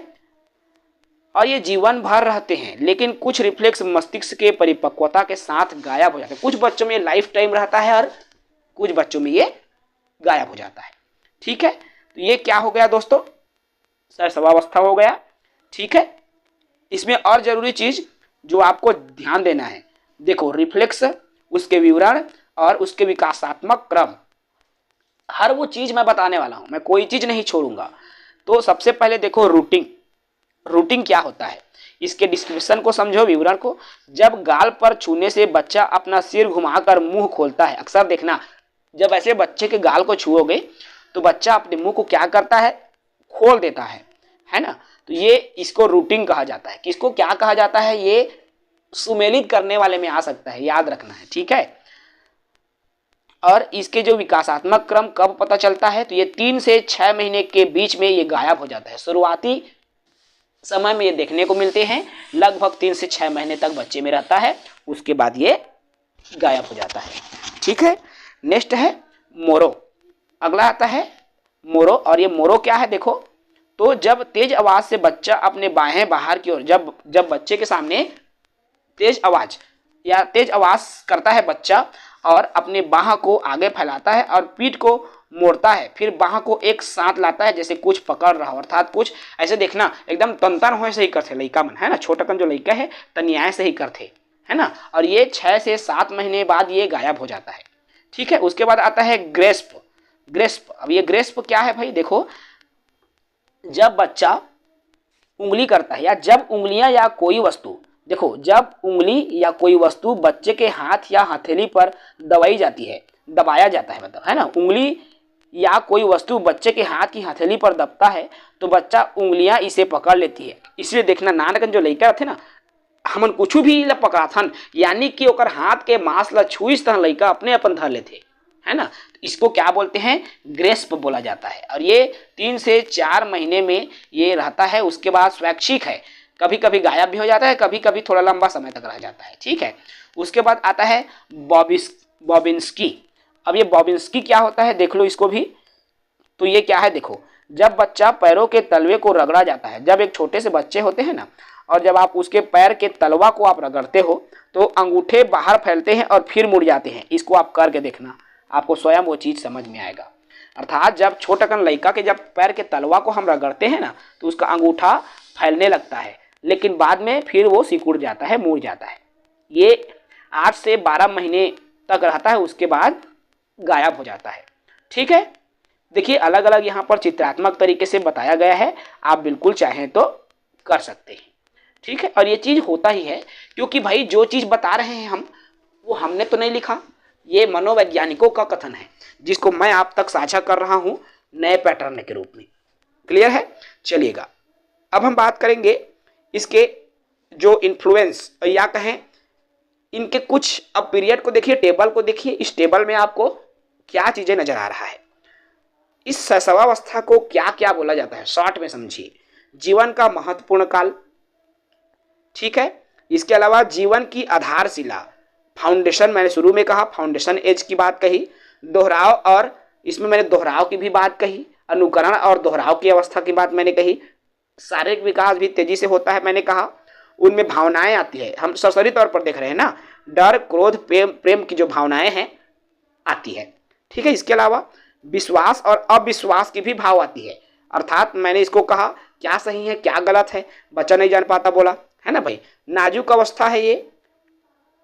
S1: और ये जीवन भर रहते हैं, लेकिन कुछ रिफ्लेक्स मस्तिष्क के परिपक्वता के साथ गायब हो जाते हैं। कुछ बच्चों में ये लाइफ टाइम रहता है और कुछ बच्चों में ये गायब हो जाता है। ठीक है, तो ये क्या हो गया दोस्तों, शैशवावस्था हो गया। ठीक है, इसमें और जरूरी चीज जो आपको ध्यान देना है, देखो रिफ्लेक्स, उसके विवरण और उसके विकासात्मक क्रम, हर वो चीज मैं बताने वाला हूं, मैं कोई चीज नहीं छोड़ूंगा। तो सबसे पहले देखो रूटिंग। रूटिंग क्या होता है, इसके डिस्क्रिप्शन को समझो, विवरण को। जब गाल पर छूने से बच्चा अपना सिर घुमाकर मुंह खोलता है, अक्सर देखना जब ऐसे बच्चे के गाल को छुओगे तो बच्चा अपने मुंह को क्या करता है, खोल देता है ना। तो ये इसको रूटिंग कहा जाता है। किसको क्या कहा जाता है, ये सुमेलित करने वाले में आ सकता है, याद रखना है। ठीक है, और इसके जो विकासात्मक क्रम कब पता चलता है, तो ये 3 से 6 महीने के बीच में ये गायब हो जाता है। शुरुआती समय में ये देखने को मिलते हैं, लगभग 3 से 6 महीने तक बच्चे में रहता है, उसके बाद ये गायब हो जाता है। ठीक है, नेक्स्ट है मोरो। अगला आता है मोरो, और ये मोरो क्या है देखो, तो जब तेज आवाज से बच्चा अपने बाहें बाहर की ओर, जब बच्चे के सामने तेज आवाज करता है बच्चा और अपने बाह को आगे फैलाता है और पीठ को मोड़ता है, फिर बाह को एक साथ लाता है जैसे कुछ पकड़ रहा हो, अर्थात कुछ ऐसे देखना एकदम तन हो से ही करते लड़का मन, है ना, छोटाकन जो लड़का है तनियाए से ही करते, है ना। और ये 6 से 7 महीने बाद ये गायब हो जाता है। ठीक है, उसके बाद आता है ग्रेस्प। अब ये ग्रेस्प क्या है भाई, देखो जब बच्चा उंगली करता है, या जब उंगलियां या कोई वस्तु, देखो जब उंगली या कोई वस्तु बच्चे के हाथ या हथेली पर दबाया जाता है, मतलब है ना, उंगली या कोई वस्तु बच्चे के हाथ की हथेली पर दबता है तो बच्चा उंगलियां इसे पकड़ लेती है। इसलिए देखना नानकन जो लड़का थे ना, हमन कुछ भी पकड़ा था, यानी कि ओकर हाथ के मांस ला छुईस तह लड़का अपने अपन धर लेते, है ना। इसको क्या बोलते हैं, ग्रेस्प बोला जाता है। और ये 3 से 4 महीने में ये रहता है, उसके बाद स्वैच्छिक है, कभी कभी गायब भी हो जाता है, कभी कभी थोड़ा लंबा समय तक रह जाता है। ठीक है, उसके बाद आता है बॉबिन्स्की। अब ये बॉबिन्स्की क्या होता है देख लो इसको भी। तो ये क्या है देखो, जब बच्चा पैरों के तलवे को रगड़ा जाता है, जब एक छोटे से बच्चे होते हैं ना, और जब आप उसके पैर के तलवा को आप रगड़ते हो तो अंगूठे बाहर फैलते हैं और फिर मुड़ जाते हैं। इसको आप करके देखना, आपको स्वयं वो चीज समझ में आएगा। अर्थात जब छोटाकन लड़का के जब पैर के तलवा को हम रगड़ते हैं ना, तो उसका अंगूठा फैलने लगता है, लेकिन बाद में फिर वो सिकुड़ जाता है, मुड़ जाता है। ये 8 से 12 महीने तक रहता है, उसके बाद गायब हो जाता है। ठीक है, देखिए अलग अलग यहाँ पर चित्रात्मक तरीके से बताया गया है, आप बिल्कुल चाहें तो कर सकते हैं। ठीक है, और ये चीज होता ही है, क्योंकि भाई जो चीज बता रहे हैं हम, वो हमने तो नहीं लिखा, ये मनोवैज्ञानिकों का कथन है, जिसको मैं आप तक साझा कर रहा हूं नए पैटर्न के रूप में। क्लियर है, चलिएगा अब हम बात करेंगे इसके जो इन्फ्लुएंस या कहें इनके कुछ, अब पीरियड को देखिए, टेबल को देखिए, इस टेबल में आपको क्या चीजें नजर आ रहा है। इस शैशवावस्था को क्या क्या बोला जाता है, शॉर्ट में समझिए। जीवन का महत्वपूर्ण काल, ठीक है, इसके अलावा जीवन की आधारशिला, फाउंडेशन, मैंने शुरू में कहा फाउंडेशन एज की बात कही, दोहराव, और इसमें मैंने दोहराव की भी बात कही, अनुकरण और दोहराव की अवस्था की बात मैंने कही, शारीरिक विकास भी तेजी से होता है मैंने कहा, उनमें भावनाएं आती है, हम सरसरी तौर पर देख रहे हैं ना, डर, क्रोध, प्रेम की जो भावनाएं हैं आती है। ठीक है, इसके अलावा विश्वास और अविश्वास की भी भाव आती है, अर्थात मैंने इसको कहा क्या सही है क्या गलत है, बच्चा नहीं जान पाता बोला, है ना भाई। नाजुक अवस्था है ये,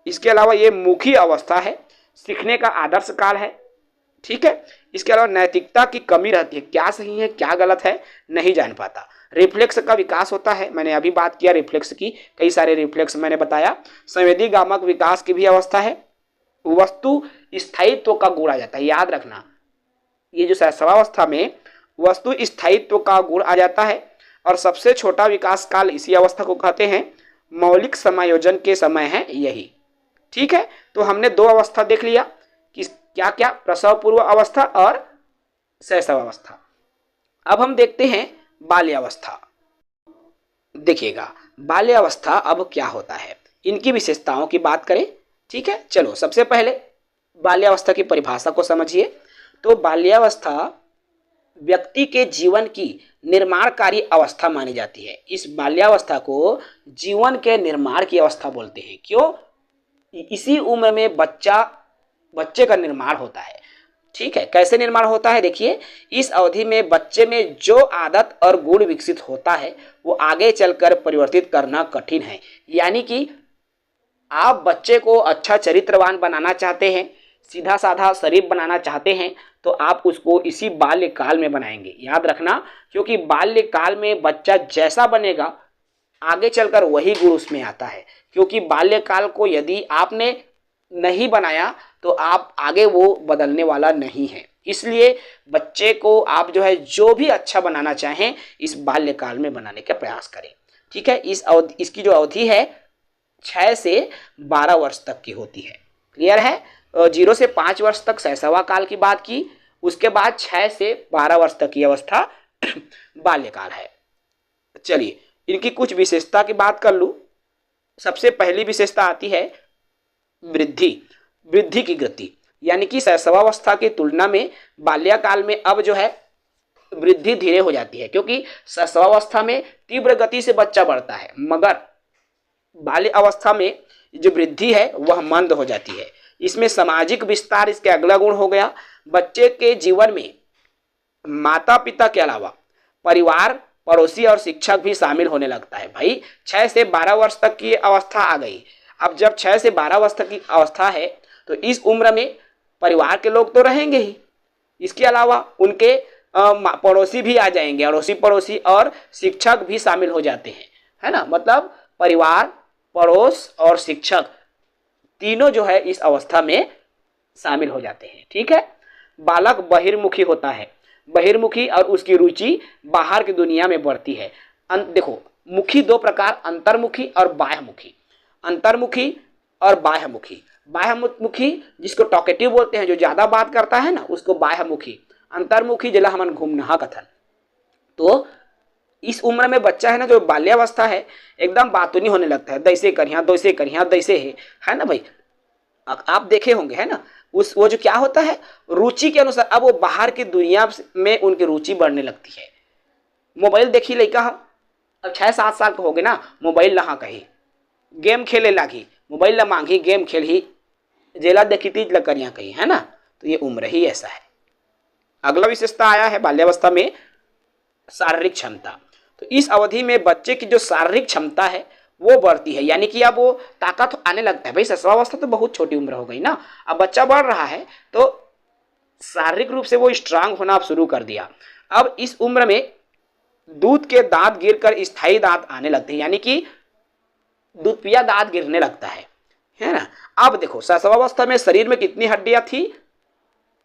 S1: इसके अलावा ये मुखी अवस्था है, सीखने का आदर्श काल है, ठीक है। इसके अलावा नैतिकता की कमी रहती है, क्या सही है क्या गलत है नहीं जान पाता। रिफ्लेक्स का विकास होता है, मैंने अभी बात किया रिफ्लेक्स की, कई सारे रिफ्लेक्स मैंने बताया। संवेदी गामक विकास की भी अवस्था है। वस्तु स्थायित्व का गुण आ जाता है, याद रखना ये जो शैशवावस्था में वस्तु स्थायित्व का गुण आ जाता है। और सबसे छोटा विकास काल इसी अवस्था को कहते हैं। मौलिक समायोजन के समय है यही। ठीक है, तो हमने दो अवस्था देख लिया कि क्या क्या, प्रसव पूर्व अवस्था और शैशवावस्था। अब हम देखते हैं बाल्यावस्था। देखिएगा बाल्यावस्था अब क्या होता है, इनकी विशेषताओं की बात करें। ठीक है, चलो सबसे पहले बाल्यावस्था की परिभाषा को समझिए। तो बाल्यावस्था व्यक्ति के जीवन की निर्माणकारी अवस्था मानी जाती है। इस बाल्यावस्था को जीवन के निर्माण की अवस्था बोलते हैं। क्यों? इसी उम्र में बच्चे का निर्माण होता है। ठीक है, कैसे निर्माण होता है? देखिए, इस अवधि में बच्चे में जो आदत और गुण विकसित होता है वो आगे चलकर परिवर्तित करना कठिन है। यानी कि आप बच्चे को अच्छा चरित्रवान बनाना चाहते हैं, सीधा साधा शरीफ बनाना चाहते हैं, तो आप उसको इसी बाल्यकाल में बनाएंगे। याद रखना, क्योंकि बाल्यकाल में बच्चा जैसा बनेगा आगे चलकर वही गुण उसमें आता है। क्योंकि बाल्यकाल को यदि आपने नहीं बनाया तो आप आगे वो बदलने वाला नहीं है। इसलिए बच्चे को आप जो है जो भी अच्छा बनाना चाहें इस बाल्यकाल में बनाने का प्रयास करें। ठीक है, इसकी जो अवधि है 6 से 12 वर्ष तक की होती है। क्लियर है? 0 से 5 वर्ष तक शैशवा काल की बात की, उसके बाद 6 से 12 वर्ष तक की अवस्था बाल्यकाल है। चलिए इनकी कुछ विशेषता की बात कर लूं। सबसे पहली विशेषता आती है वृद्धि की गति। यानी कि शैशवावस्था की तुलना में बाल्यकाल में अब जो है वृद्धि धीरे हो जाती है, क्योंकि शैशवावस्था में तीव्र गति से बच्चा बढ़ता है, मगर बाल्य अवस्था में जो वृद्धि है वह मंद हो जाती है। इसमें सामाजिक विस्तार इसके अगला गुण हो गया। बच्चे के जीवन में माता पिता के अलावा परिवार, पड़ोसी और शिक्षक भी शामिल होने लगता है। भाई 6 से 12 वर्ष तक की अवस्था आ गई। अब जब 6 से 12 वर्ष तक की अवस्था है तो इस उम्र में परिवार के लोग तो रहेंगे ही, इसके अलावा उनके पड़ोसी भी आ जाएंगे, अड़ोसी पड़ोसी और शिक्षक भी शामिल हो जाते हैं, है ना। मतलब परिवार, पड़ोस और शिक्षक तीनों जो है इस अवस्था में शामिल हो जाते हैं। ठीक है, बालक बहिर्मुखी होता है। बहिर्मुखी और उसकी रुचि बाहर की दुनिया में बढ़ती है। देखो मुखी दो प्रकार, अंतर्मुखी और बाह्यमुखी। अंतर्मुखी और बाह्यमुखी। बाह्यमुखी जिसको टॉकेटिव बोलते हैं, जो ज्यादा बात करता है ना, उसको बाह्यमुखी। अंतर्मुखी जिला हमन घूमना कथन। तो इस उम्र में बच्चा है ना, जो बाल्यावस्था है एकदम बातूनी होने लगता है। दैसे करिया दोसे करिया दैसे है ना भाई, आप देखे होंगे, है ना। वो जो क्या होता है, रुचि के अनुसार अब वो बाहर की दुनिया में उनकी रुचि बढ़ने लगती है। मोबाइल देखी लड़का, अब 6-7 साल का हो गए ना, मोबाइल लहा कही, गेम खेले लागी, मोबाइल ला मांगी, गेम खेल ही, जेला देखी तीज ला करिया कही, है ना। तो ये उम्र ही ऐसा है। अगला विशेषता आया है बाल्यावस्था में शारीरिक क्षमता। तो इस अवधि में बच्चे की जो शारीरिक क्षमता है वो बढ़ती है। यानी कि अब वो ताकत आने लगता है। भाई शैशवावस्था तो बहुत छोटी उम्र हो गई ना, अब बच्चा बढ़ रहा है तो शारीरिक रूप से वो स्ट्रांग होना शुरू कर दिया। अब इस उम्र में दूध के दांत गिरकर स्थायी दांत आने लगते हैं। यानी कि दूध पिया दांत गिरने लगता है ना। अब देखो शैशवावस्था में शरीर में कितनी हड्डियां थी?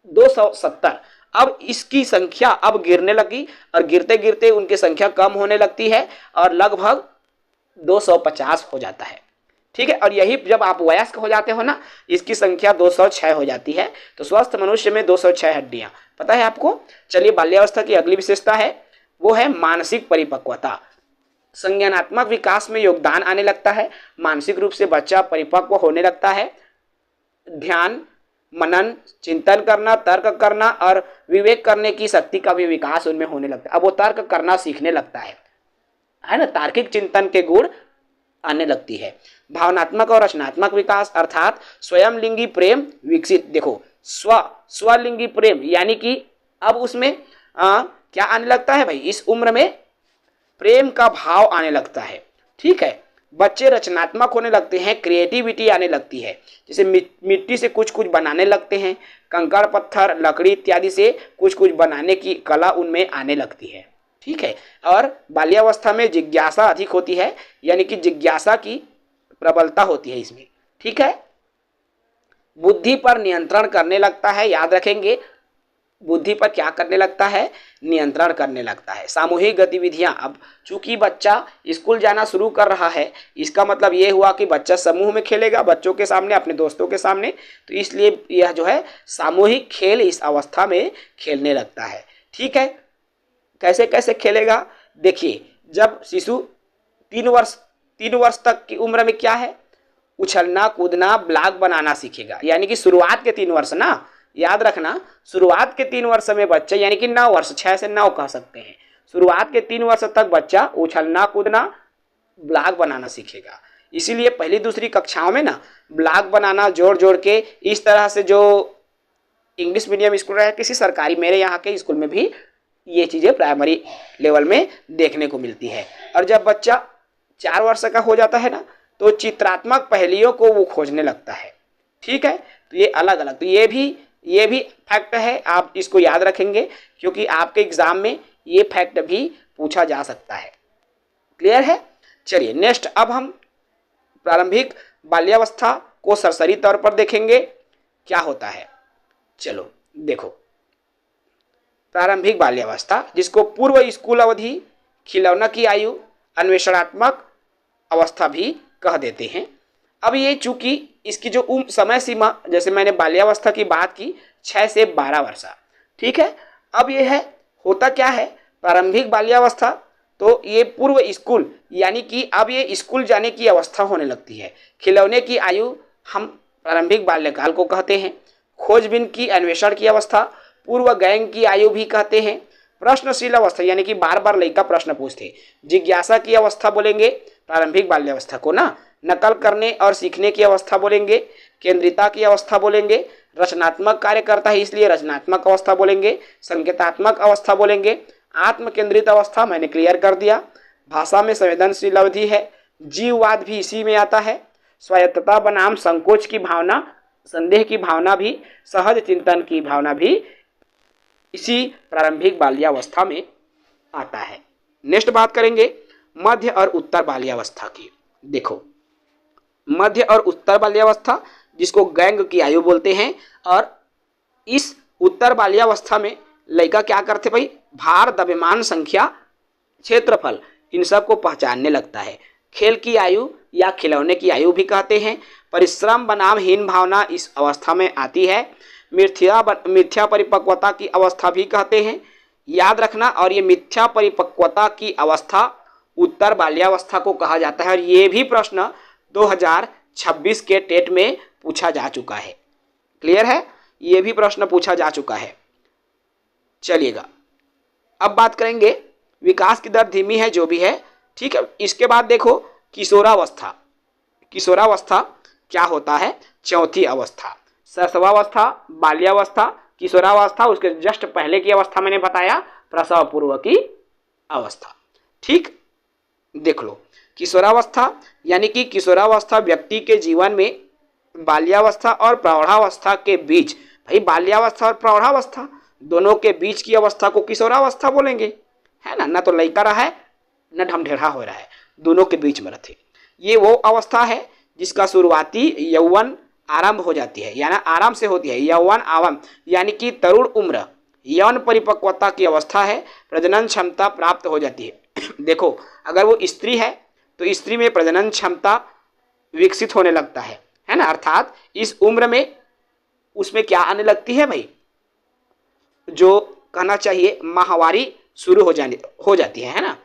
S1: 270। अब इसकी संख्या अब गिरने लगी और गिरते गिरते उनकी संख्या कम होने लगती है और लगभग 250 हो जाता है। ठीक है, और यही जब आप वयस्क हो जाते हो ना, इसकी संख्या 206 हो जाती है। तो स्वस्थ मनुष्य में 206 हड्डियां, पता है आपको। चलिए बाल्यावस्था की अगली विशेषता है, वो है मानसिक परिपक्वता। संज्ञानात्मक विकास में योगदान आने लगता है। मानसिक रूप से बच्चा परिपक्व होने लगता है। ध्यान, मनन, चिंतन करना, तर्क करना और विवेक करने की शक्ति का भी विकास उनमें होने लगता है। अब वो तर्क करना सीखने लगता है ना। तार्किक चिंतन के गुण आने लगती है। भावनात्मक और रचनात्मक विकास अर्थात स्वयं लिंगी प्रेम विकसित। देखो स्वलिंगी प्रेम, यानी कि अब उसमें क्या आने लगता है भाई, इस उम्र में प्रेम का भाव आने लगता है। ठीक है, बच्चे रचनात्मक होने लगते हैं, क्रिएटिविटी आने लगती है। जैसे मिट्टी से कुछ कुछ बनाने लगते हैं, कंकड़ पत्थर लकड़ी इत्यादि से कुछ कुछ बनाने की कला उनमें आने लगती है। ठीक है। और बाल्यावस्था में जिज्ञासा अधिक होती है, यानी कि जिज्ञासा की प्रबलता होती है इसमें। ठीक है। बुद्धि पर नियंत्रण करने लगता है, याद रखेंगे, बुद्धि पर क्या करने लगता है, नियंत्रण करने लगता है। सामूहिक गतिविधियां, अब चूंकि बच्चा स्कूल जाना शुरू कर रहा है, इसका मतलब ये हुआ कि बच्चा समूह में खेलेगा, बच्चों के सामने, अपने दोस्तों के सामने, तो इसलिए यह जो है सामूहिक खेल इस अवस्था में खेलने लगता है। ठीक है। कैसे कैसे खेलेगा, देखिए, जब शिशु 3 वर्ष तक की उम्र में क्या है, उछलना कूदना ब्लॉक बनाना सीखेगा, यानी कि शुरुआत के 3 वर्ष ना, याद रखना, शुरुआत के 3 वर्ष में बच्चा, यानी कि 9 वर्ष, 6 से 9 कह सकते हैं, शुरुआत के 3 वर्ष तक बच्चा उछलना कूदना ब्लॉक बनाना सीखेगा। इसीलिए पहली दूसरी कक्षाओं में ना ब्लॉक बनाना जोड़ जोड़ के, इस तरह से जो इंग्लिश मीडियम स्कूल है, किसी सरकारी, मेरे यहाँ के स्कूल में भी ये चीज़ें प्राइमरी लेवल में देखने को मिलती है। और जब बच्चा 4 वर्ष का हो जाता है ना, तो चित्रात्मक पहेलियों को वो खोजने लगता है। ठीक है। तो ये अलग अलग, तो ये भी फैक्ट है, आप इसको याद रखेंगे, क्योंकि आपके एग्जाम में ये फैक्ट भी पूछा जा सकता है। क्लियर है। चलिए नेक्स्ट, अब हम प्रारंभिक बाल्यावस्था को सरसरी तौर पर देखेंगे क्या होता है। चलो देखो, प्रारंभिक बाल्यावस्था, जिसको पूर्व स्कूल अवधि, खिलौना की आयु, अन्वेषणात्मक अवस्था भी कह देते हैं। अब ये चूंकि इसकी जो समय सीमा, जैसे मैंने बाल्यावस्था की बात की, 6 से 12 वर्ष। ठीक है। अब ये है, होता क्या है, प्रारंभिक बाल्यावस्था, तो ये पूर्व स्कूल, यानी कि अब ये स्कूल जाने की अवस्था होने लगती है। खिलौने की आयु हम प्रारंभिक बाल्यकाल को कहते हैं। खोजबीन की, अन्वेषण की अवस्था, पूर्व गैंग की आयु भी कहते हैं। प्रश्नशील अवस्था, यानी कि बार बार लड़का प्रश्न पूछते, जिज्ञासा की अवस्था बोलेंगे प्रारंभिक बाल्यावस्था को ना। नकल करने और सीखने की अवस्था बोलेंगे, केंद्रिता की अवस्था बोलेंगे, रचनात्मक कार्य करता है इसलिए रचनात्मक अवस्था बोलेंगे, संकेतात्मक अवस्था बोलेंगे, आत्म केंद्रित अवस्था मैंने क्लियर कर दिया। भाषा में संवेदनशील अवधि है, जीववाद भी इसी में आता है। स्वायत्तता बनाम संकोच की भावना, संदेह की भावना भी, सहज चिंतन की भावना भी इसी प्रारंभिक बाल्यावस्था में आता है। नेक्स्ट बात करेंगे मध्य और उत्तर बाल्यावस्था की। देखो, मध्य और उत्तर बाल्यावस्था, जिसको गैंग की आयु बोलते हैं, और इस उत्तर बाल्यावस्था में लड़का क्या करते भाई, भार, द्रव्यमान, संख्या, क्षेत्रफल, इन सब को पहचानने लगता है। खेल की आयु या खिलौने की आयु भी कहते हैं। परिश्रम बनाम हीन भावना इस अवस्था में आती है। मिथ्या परिपक्वता की अवस्था भी कहते हैं, याद रखना। और ये मिथ्या परिपक्वता की अवस्था उत्तर बाल्यावस्था को कहा जाता है, और ये भी प्रश्न 2026 के टेट में पूछा जा चुका है। क्लियर है, ये भी प्रश्न पूछा जा चुका है। चलिएगा, अब बात करेंगे, विकास की दर धीमी है जो भी है, ठीक है। इसके बाद देखो किशोरावस्था। किशोरावस्था क्या होता है, चौथी अवस्था। शैशवावस्था, बाल्यावस्था, किशोरावस्था, उसके जस्ट पहले की अवस्था मैंने बताया प्रसव पूर्व की अवस्था। ठीक, देख लो, किशोरावस्था यानी कि किशोरावस्था व्यक्ति के जीवन में बाल्यावस्था और प्रौढ़ावस्था के बीच, भाई बाल्यावस्था और प्रौढ़ावस्था दोनों के बीच की अवस्था को किशोरावस्था बोलेंगे, है ना। तो लड़का रहा है न ढमढेढ़ा हो रहा है, दोनों के बीच में रहते। ये वो अवस्था है जिसका शुरुआती यौवन आरंभ हो जाती है, यानी आराम से होती है। यौवन आरंभ यानी कि तरुण उम्र, यौन परिपक्वता की अवस्था है, प्रजनन क्षमता प्राप्त हो जाती है। देखो, अगर वो स्त्री है तो स्त्री में प्रजनन क्षमता विकसित होने लगता है ना। अर्थात इस उम्र में उसमें क्या आने लगती है भाई, जो कहना चाहिए माहवारी शुरू हो जाती है ना।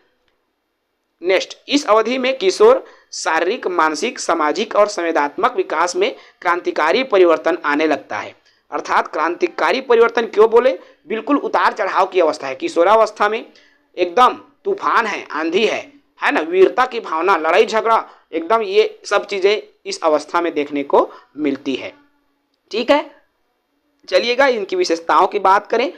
S1: नेक्स्ट, इस अवधि में किशोर शारीरिक, मानसिक, सामाजिक और संवेदनात्मक विकास में क्रांतिकारी परिवर्तन आने लगता है। अर्थात क्रांतिकारी परिवर्तन क्यों बोले, बिल्कुल उतार चढ़ाव की अवस्था है। किशोरावस्था में एकदम तूफान है, आंधी है ना, वीरता की भावना, लड़ाई झगड़ा, एकदम ये सब चीजें इस अवस्था में देखने को मिलती है। ठीक है, चलिएगा इनकी विशेषताओं की बात करें।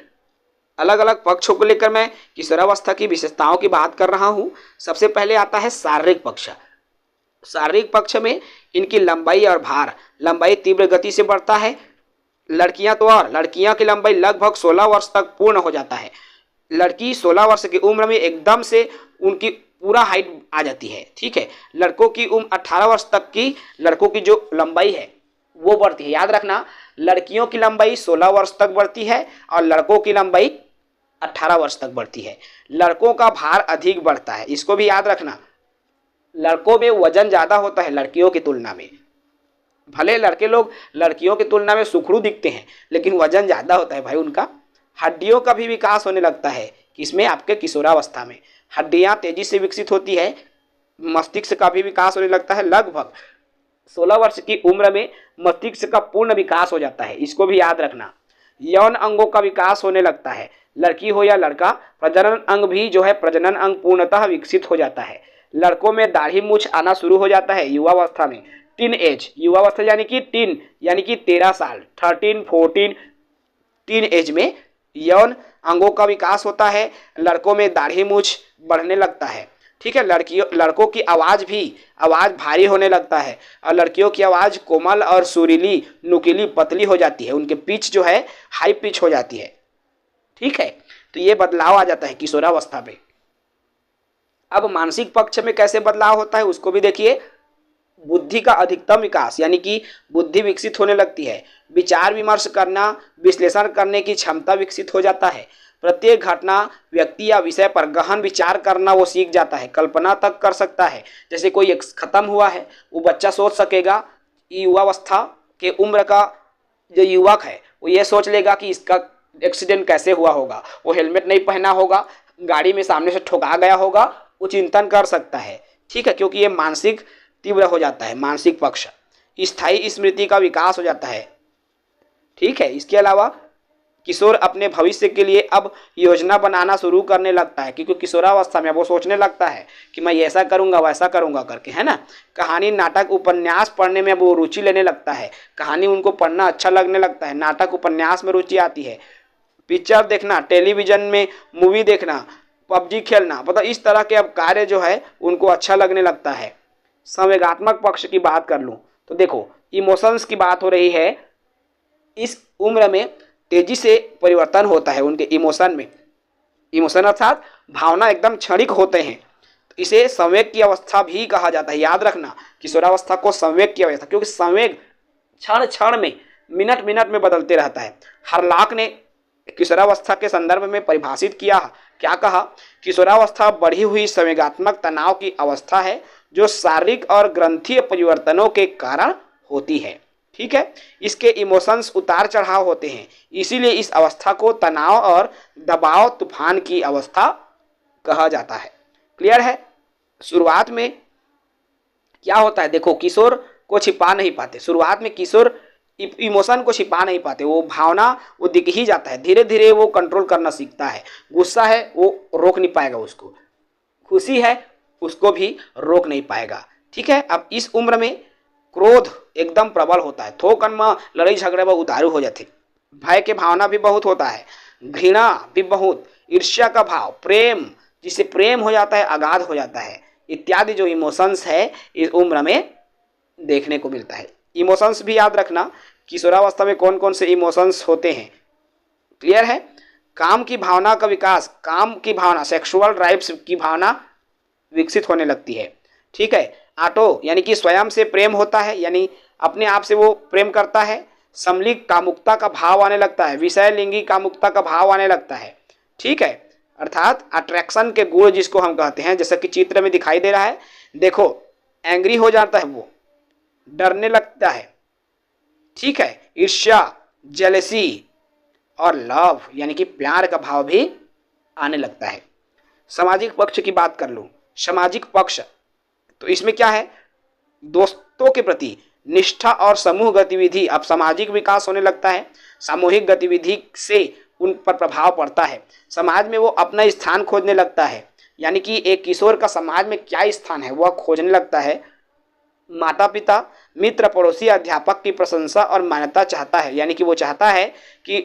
S1: अलग अलग पक्षों को लेकर मैं किशोरावस्था की विशेषताओं की बात कर रहा हूं। सबसे पहले आता है शारीरिक पक्ष। शारीरिक पक्ष में इनकी लंबाई और भार, लंबाई तीव्र गति से बढ़ता है। लड़कियां तो और लड़कियों की लंबाई लगभग 16 वर्ष तक पूर्ण हो जाता है। लड़की 16 वर्ष की उम्र में एकदम से उनकी पूरा हाइट आ जाती है। ठीक है, लड़कों की उम्र 18 वर्ष तक की लड़कों की जो लंबाई है वो बढ़ती है। याद रखना, लड़कियों की लंबाई 16 वर्ष तक बढ़ती है और लड़कों की लंबाई 18 वर्ष तक बढ़ती है। लड़कों का भार अधिक बढ़ता है, इसको भी याद रखना। लड़कों में वजन ज़्यादा होता है लड़कियों की तुलना में। भले लड़के लोग लड़कियों की तुलना में सुखड़ू दिखते हैं, लेकिन वजन ज़्यादा होता है भाई उनका। हड्डियों का भी विकास होने लगता है, किसमें? आपके किशोरावस्था में हड्डियाँ तेजी से विकसित होती है। मस्तिष्क का भी विकास होने लगता है। लगभग 16 वर्ष की उम्र में मस्तिष्क का पूर्ण विकास हो जाता है, इसको भी याद रखना। यौन अंगों का विकास होने लगता है, लड़की हो या लड़का, प्रजनन अंग भी जो है प्रजनन अंग पूर्णतः विकसित हो जाता है। लड़कों में दाढ़ी मूछ आना शुरू हो जाता है युवावस्था में। टीन एज, युवावस्था यानी कि टीन यानी कि 13 साल, 13, 14, टीन एज में यौन अंगों का विकास होता है। लड़कों में दाढ़ी मूछ बढ़ने लगता है। ठीक है, लड़कों की आवाज़ भारी होने लगता है और लड़कियों की आवाज़ कोमल और सुरीली, नुकीली, पतली हो जाती है। उनके पिच जो है हाई पिच हो जाती है। ठीक है, तो ये बदलाव आ जाता है किशोरावस्था में। अब मानसिक पक्ष में कैसे बदलाव होता है उसको भी देखिए। बुद्धि का अधिकतम विकास यानी कि बुद्धि विकसित होने लगती है। विचार विमर्श करना, विश्लेषण करने की क्षमता विकसित हो जाता है। प्रत्येक घटना, व्यक्ति या विषय पर गहन विचार करना वो सीख जाता है। कल्पना तक कर सकता है। जैसे कोई एक खत्म हुआ है, वो बच्चा सोच सकेगा। युवावस्था के उम्र का जो युवक है वो ये सोच लेगा कि इसका एक्सीडेंट कैसे हुआ होगा, वो हेलमेट नहीं पहना होगा, गाड़ी में सामने से ठोका गया होगा, वो चिंतन कर सकता है। ठीक है, क्योंकि ये मानसिक तीव्र हो जाता है। मानसिक पक्ष, स्थायी स्मृति का विकास हो जाता है। ठीक है, इसके अलावा किशोर अपने भविष्य के लिए अब योजना बनाना शुरू करने लगता है, क्योंकि किशोरावस्था में वो सोचने लगता है कि मैं ऐसा करूंगा वैसा करूंगा करके, है ना। कहानी, नाटक, उपन्यास पढ़ने में अब वो रुचि लेने लगता है। कहानी उनको पढ़ना अच्छा लगने लगता है। नाटक, उपन्यास में रुचि आती है। पिक्चर देखना, टेलीविजन में मूवी देखना, पबजी खेलना, मतलब इस तरह के अब कार्य जो है उनको अच्छा लगने लगता है। संवेगात्मक पक्ष की बात कर लूँ तो देखो, इमोशंस की बात हो रही है। इस उम्र में तेजी से परिवर्तन होता है उनके इमोशन में। इमोशन अर्थात भावना एकदम क्षणिक होते हैं, तो इसे संवेग की अवस्था भी कहा जाता है। याद रखना, किशोरावस्था को संवेग की अवस्था, क्योंकि संवेग क्षण क्षण में, मिनट मिनट में बदलते रहता है। हरलाक ने किशोरावस्था के संदर्भ में परिभाषित किया, क्या कहा? किशोरावस्था बढ़ी हुई संवेगात्मक तनाव की अवस्था है जो शारीरिक और ग्रंथीय परिवर्तनों के कारण होती है। ठीक है, इसके इमोशंस उतार चढ़ाव होते हैं, इसीलिए इस अवस्था को तनाव और दबाव तूफान की अवस्था कहा जाता है। क्लियर है? शुरुआत में क्या होता है, देखो, किशोर को छिपा नहीं पाते। शुरुआत में किशोर इमोशन को छिपा नहीं पाते, वो भावना वो दिख ही जाता है। धीरे धीरे वो कंट्रोल करना सीखता है। गुस्सा है वो रोक नहीं पाएगा उसको, खुशी है उसको भी रोक नहीं पाएगा। ठीक है, अब इस उम्र में क्रोध एकदम प्रबल होता है। थोकन में लड़ाई झगड़े में उतारू हो जाते। भय के भावना भी बहुत होता है, घृणा भी बहुत, ईर्ष्या का भाव, प्रेम, जिसे प्रेम हो जाता है, अगाध हो जाता है, इत्यादि जो इमोशंस है इस उम्र में देखने को मिलता है। इमोशंस भी याद रखना, किशोरावस्था में कौन कौन से इमोशंस होते हैं। क्लियर है? काम की भावना का विकास, काम की भावना, सेक्सुअल ड्राइव्स की भावना विकसित होने लगती है। ठीक है, आटो यानी कि स्वयं से प्रेम होता है, यानी अपने आप से वो प्रेम करता है। समलिंगी कामुकता का भाव आने लगता है, विषय लिंगी कामुकता का भाव आने लगता है। ठीक है, अर्थात अट्रैक्शन के गुण जिसको हम कहते हैं, जैसा कि चित्र में दिखाई दे रहा है। देखो, एंग्री हो जाता है, वो डरने लगता है। ठीक है, ईर्ष्या, जेलसी और लव यानी कि प्यार का भाव भी आने लगता है। सामाजिक पक्ष की बात कर लूं, सामाजिक पक्ष तो इसमें क्या है, दोस्तों के प्रति निष्ठा और समूह गतिविधि। अब सामाजिक विकास होने लगता है, सामूहिक गतिविधि से उन पर प्रभाव पड़ता है। समाज में वो अपना स्थान खोजने लगता है, यानी कि एक किशोर का समाज में क्या स्थान है वह खोजने लगता है। माता पिता, मित्र, पड़ोसी, अध्यापक की प्रशंसा और मान्यता चाहता है, यानी कि वो चाहता है कि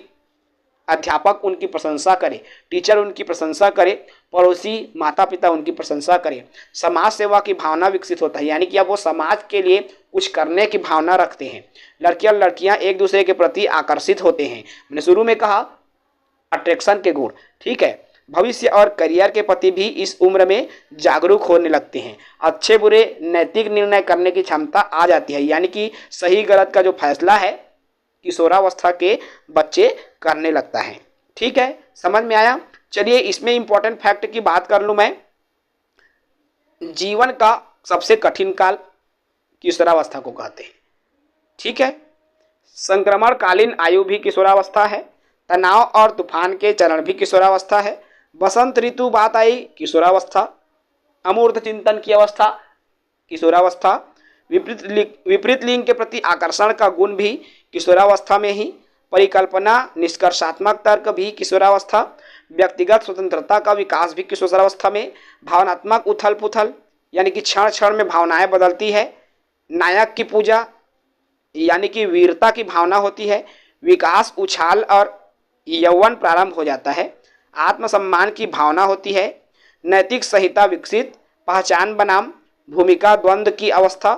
S1: अध्यापक उनकी प्रशंसा करे, टीचर उनकी प्रशंसा करे, पड़ोसी माता पिता उनकी प्रशंसा करे, समाज सेवा की भावना विकसित होता है, यानी कि अब वो समाज के लिए कुछ करने की भावना रखते हैं। लड़कियां लड़कियां एक दूसरे के प्रति आकर्षित होते हैं, मैंने शुरू में कहा अट्रैक्शन के गुण, ठीक है। भविष्य और करियर के प्रति भी इस उम्र में जागरूक होने लगते हैं। अच्छे बुरे नैतिक निर्णय करने की क्षमता आ जाती है, यानी कि सही गलत का जो फैसला है किशोरावस्था के बच्चे करने लगता है, ठीक है। समझ में आया। चलिए इसमें इंपॉर्टेंट फैक्ट की बात कर लूं मैं। जीवन का सबसे कठिन काल किशोरावस्था को कहते हैं, ठीक है। संक्रमणकालीन आयु भी किशोरावस्था है। तनाव और तूफान के चरण भी किशोरावस्था है। बसंत ऋतु बात आई किशोरावस्था। अमूर्त चिंतन की अवस्था किशोरावस्था। विपरीत लिंग के प्रति आकर्षण का गुण भी किशोरावस्था में ही। परिकल्पना निष्कर्षात्मक तर्क भी किशोरावस्था। व्यक्तिगत स्वतंत्रता का विकास भी किशोरावस्था में। भावनात्मक उथल पुथल, यानी कि क्षण क्षण में भावनाएं बदलती है। नायक की पूजा, यानी कि वीरता की भावना होती है। विकास उछाल और यौवन प्रारंभ हो जाता है। आत्मसम्मान की भावना होती है। नैतिक संहिता विकसित। पहचान बनाम भूमिका द्वंद्व की अवस्था।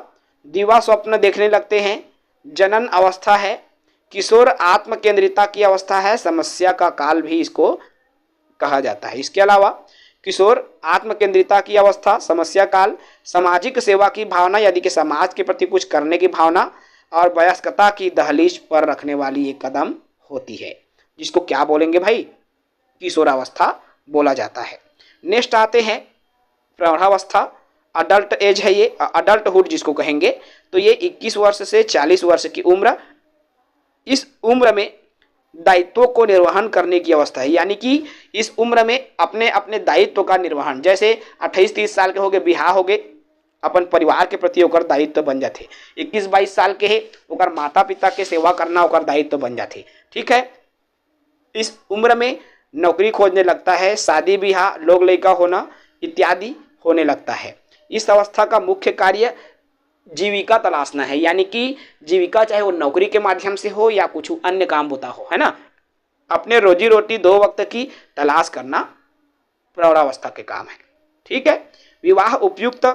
S1: दिवा स्वप्न देखने लगते हैं। जनन अवस्था है। किशोर आत्मकेंद्रिता की अवस्था है। समस्या का काल भी इसको कहा जाता है। इसके अलावा किशोर आत्मकेंद्रिता की अवस्था, समस्या काल, सामाजिक सेवा की भावना, यानी कि समाज के प्रति कुछ करने की भावना, और वयस्कता की दहलीज पर रखने वाली एक कदम होती है, जिसको क्या बोलेंगे भाई, किशोरावस्था बोला जाता है। नेक्स्ट आते हैं प्रौढ़ावस्था। अडल्ट एज है ये, अडल्टहुड जिसको कहेंगे। तो ये 21 वर्ष से 40 वर्ष की उम्र। इस उम्र में दायित्वों को निर्वहन करने की अवस्था है, यानी कि इस उम्र में अपने अपने दायित्व का निर्वहन, जैसे 28-30 साल के हो गए, बिहार हो गए, अपन परिवार के प्रति ओकर दायित्व बन जाते। 21-22 साल के है ओकर माता पिता के सेवा करना ओकर दायित्व बन जाते, ठीक है। इस उम्र में नौकरी खोजने लगता है, शादी ब्याह, लोग लड़का होना इत्यादि होने लगता है। इस अवस्था का मुख्य कार्य जीविका तलाशना है, यानी कि जीविका चाहे वो नौकरी के माध्यम से हो या कुछ अन्य काम होता हो, है ना। अपने रोजी रोटी 2 वक्त की तलाश करना प्रौढ़ावस्था के काम है, ठीक है। विवाह उपयुक्त,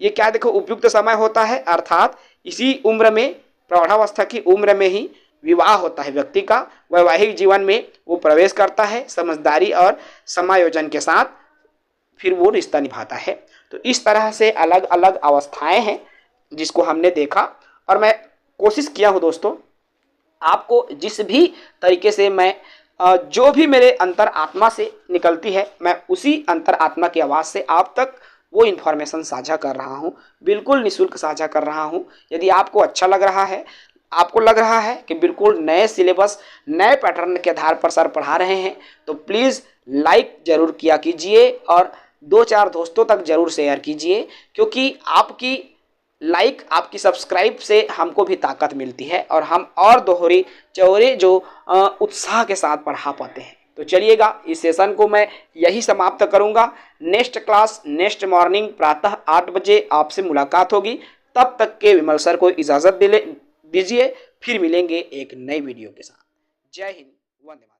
S1: ये क्या देखो उपयुक्त समय होता है, अर्थात इसी उम्र में, प्रौढ़ावस्था की उम्र में ही विवाह होता है व्यक्ति का। वैवाहिक जीवन में वो प्रवेश करता है, समझदारी और समायोजन के साथ फिर वो रिश्ता निभाता है। तो इस तरह से अलग अलग अवस्थाएं हैं जिसको हमने देखा, और मैं कोशिश किया हूँ दोस्तों आपको जिस भी तरीके से मैं जो भी मेरे अंतर आत्मा से निकलती है, मैं उसी अंतर आत्मा की आवाज़ से आप तक वो इन्फॉर्मेशन साझा कर रहा हूँ, बिल्कुल निःशुल्क साझा कर रहा हूँ। यदि आपको अच्छा लग रहा है, आपको लग रहा है कि बिल्कुल नए सिलेबस, नए पैटर्न के आधार पर सर पढ़ा रहे हैं, तो प्लीज़ लाइक ज़रूर किया कीजिए और 2-4 दोस्तों तक ज़रूर शेयर कीजिए, क्योंकि आपकी लाइक, आपकी सब्सक्राइब से हमको भी ताकत मिलती है और हम और दोहरी चौरे जो उत्साह के साथ पढ़ा पाते हैं। तो चलिएगा, इस सेशन को मैं यही समाप्त करूंगा। नेक्स्ट क्लास नेक्स्ट मॉर्निंग प्रातः 8 बजे आपसे मुलाकात होगी। तब तक के विमल सर को इजाज़त दीजिए, फिर मिलेंगे एक नई वीडियो के साथ। जय हिंद, वंदे मातरम।